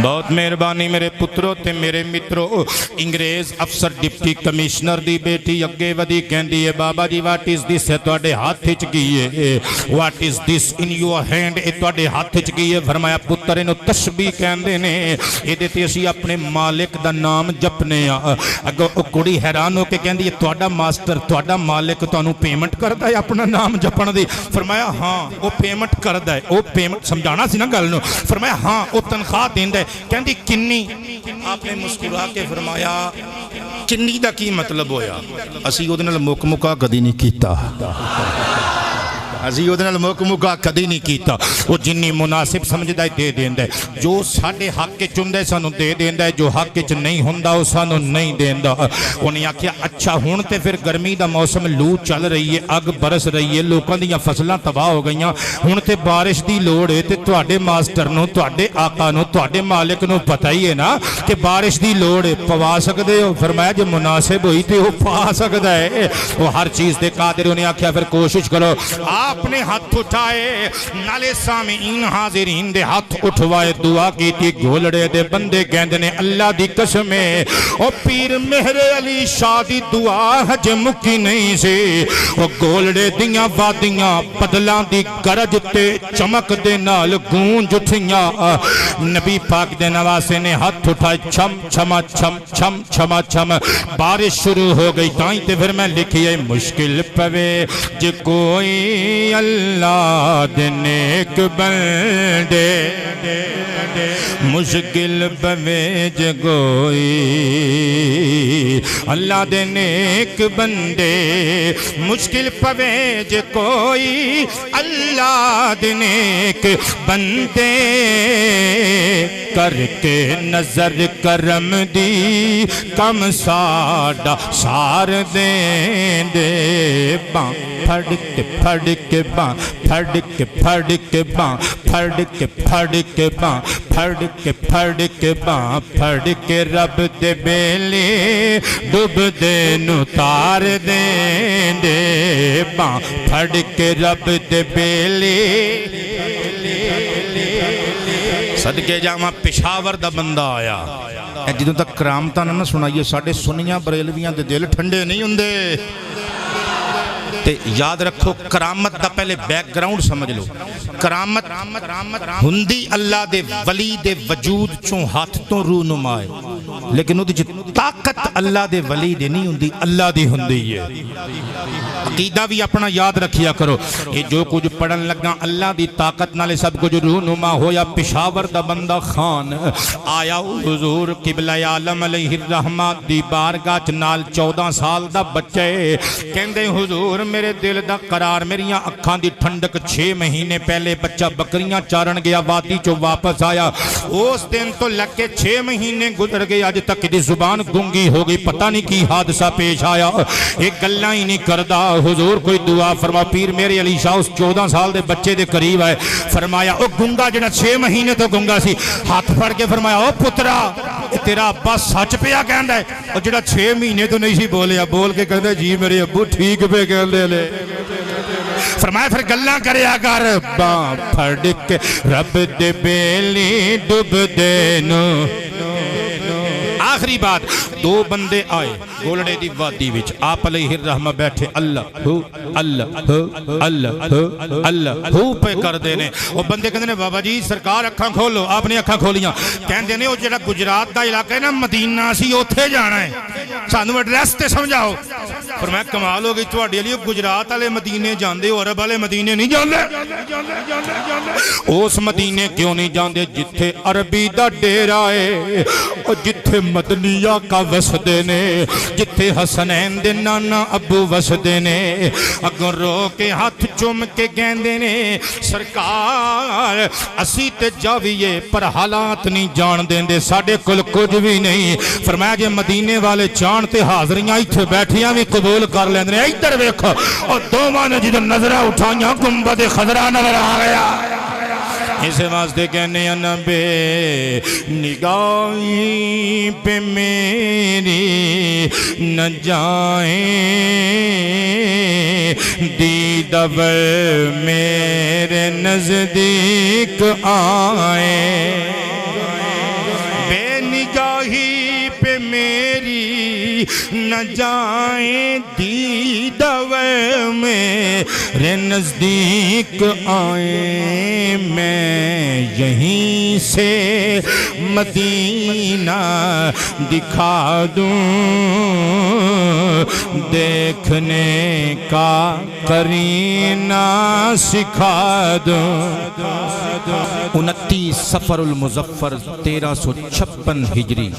بہت مہربانی میرے پترو تے میرے مترو انگریز افسر ڈپٹی کمشنر دی بیٹی اگے ودی کہندی ہے بابا جی واٹ از دس ہے تواڈے ہاتھ وچ کی ہے what is this in your hand اے تواڈے ہاتھ وچ کی ہے فرمایا پتر اینو تسبیح کہندے نے ایدے تے اسی اپنے مالک دا نام جپنے اگوں او کڑی حیران ہو کے کہندی ہے تواڈا ماسٹر تواڈا مالک تانوں پیمنٹ کردا ہے اپنا نام جپن دی فرمایا ہاں او پیمنٹ کردا ہے او پیمنٹ سمجھانا سی نا گل نو فرمایا ہاں او تنخواہ دیندا ہے کہندی کنی آپ نے مسکرا کے فرمایا کنی دا کی مطلب ہویا اسی اودے نال مک مکا کدی نہیں کیتا اسی اودے نال مک مکا کدی نہیں کیتا وہ جنی مناسب سمجھدا ہے دے دیندا ہے جو ساڈے حق وچ ہوندا ہے سانوں دے دیندا ہے جو حق وچ نہیں ہوندا او سانوں نہیں دیندا انہیں آکھیا اچھا ہن تے پھر گرمی دا موسم لو چل رہی ہے اگ برس رہی ہے لوکاں دیاں فصلاں تباہ ہو گئیاں ہن تے بارش دی لوڑ ہے تے تواڈے ماسٹر نو تواڈے آقا نو تواڈے مالک نو پتہ ہی ہے نا کہ بارش دی لوڑ ہے پوا سکدے ہو فرمایا جو مناسب ہوئی تے او پا سکدا ہے وہ ہر چیز دے قادر انہیں آکھیا پھر کوشش کرو اپنے ہاتھ اٹھائے نالے سامعین حاضرین دے ہاتھ اٹھوائے دعا کی تھی گھولڑے دے بندے گیندے نے اللہ دی قسم ہے او پیر مہر علی شاہ دی دعا حج مکی نہیں سے او گھولڑے دیاں وادیاں بدلاں دی گرج تے چمک دے نال گونج اٹھیاں نبی پاک دے نواسے نے ہاتھ اٹھائے چھم چھما چھم چھم چھما چھم بارش شروع ہو گئی تائیں تے پھر میں لکھیے مشکل پوے جے کوئی اللہ دے نیک بندے مشکل بویج گوئی اللہ دے نیک بندے مشکل پویج کوئی اللہ دے نیک بندے کر کے نظر کرم دی کم ساڑا سار دیں دے باں پھڑ کے باں پھڑ کے باں پھڑ کے باں پھڑ کے باں پھڑ کے رب دے بیلے ڈوب دے نو تار دیں دے باں پھڑ کے رب دے بیلے صدقے جامع پشاور دا بندہ آیا جدوں تک کرامتاں نہ سنائیے ساڑھے سنیاں بریلویاں دے دل ٹھنڈے نہیں ہوندے تے یاد رکھو کرامت دا پہلے بیک گراؤنڈ سمجھ لو کرامت ہندی اللہ دے ولی دے وجود چوں ہاتھ تو رو نمائے لیکن وہ دی طاقت اللہ دے ولی دے نہیں ہندی اللہ دی ہندی ہے عقیدہ بھی اپنا یاد رکھیا کرو یہ جو کچھ پڑھن لگا اللہ دی طاقت نالے سب کچھ رونما ہویا پشاور دا بندہ خان آیا حضور قبلہ عالم علیہ الرحمہ دی بارگاہ نال 14 سال دا بچے کہندے حضور میرے دل دا قرار میریاں اکھاں دی ٹھنڈک 6 مہینے پہلے بچہ بکریاں چارن گیا وادی چو واپس آیا اس دن تو لگ کے 6 مہینے گزر گئے آج تک دی زبان گنگی ہو گئی پتہ نہیں کی حادثہ پیش آیا ایک گلہ ہی نہیں کردہ حضور کوئی دعا فرما پیر میرے علی شاہ اس 14 سال دے بچے دے قریب آئے فرمایا او گنگا جنہ 6 مہینے تو گنگا سی ہاتھ پھڑ کے فرمایا او پترا تیرا ابا سچ پیا کہندہ ہے اور جنہ 6 مہینے تو نہیں سی بولیا بول کے کہندہ جی میرے ابو ٹھیک پہ کہندے لے فرمایا پھر گلہ کرے اگر باں پھڑ کے رب دے بیلی ڈب دینو آخری بات 2 بندے آئے گولڑے دی وادی وچ آپ علیہ الرحمہ بیٹھے اللہ ہو اللہ ہو اللہ ہو اللہ ہو پہ کر دینے وہ بندے کہتے ہیں بابا جی سرکار اکھاں کھولو آپ نے اکھاں کھولیاں کہتے ہیں وہ جڑا گجرات دا علاقہ ہے نا مدینہ سی اتھے جانا ہے سانو ایڈریس تے سمجھاؤ فرمایا کمال ہو گئی تواڈی علی گجرات والے مدینے جاندے ہو عرب والے مدینے نہیں جاندے اس مدینے کیوں نہیں جاندے جتھے عربی دا ڈیرا ہے اور جتھے مدنیہ کا وسدے نے جتھے حسنین دے نانا ابو وسدے نے اگر رو کے ہاتھ چوم کے گیندے نے سرکار اسی تے جاویے پر حالات نہیں جان دیں دے ساڑھے کل کچھ بھی نہیں فرمایا جے مدینے والے چانتے حاضریاں ایتھے بیٹھیاں بھی قبول کر لیندے نے ایتھر ویکھو اور دوواں نے جدھر نظرہ اٹھائیاں گنبد خضرا نظر آ گیا اسے واسطے کہنے نبے نگاہیں پہ میری نہ جائیں دیدور میرے نزدیک آئیں نہ جائیں دیدہ میرے نزدیک آئیں، میں یہیں سے مدینہ دکھا دوں، دیکھنے کا قرینہ سکھا دوں۔ 29 صفر المظفر 1356 ہجری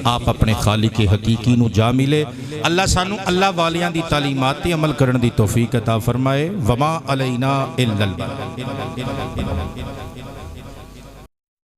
آپ اپنے خالق حقیقی نو جا ملے۔ اللہ سانو اللہ والیاں دی تعلیمات تے عمل کرن دی توفیق عطا فرمائے۔ وما علینا الا البلاغ۔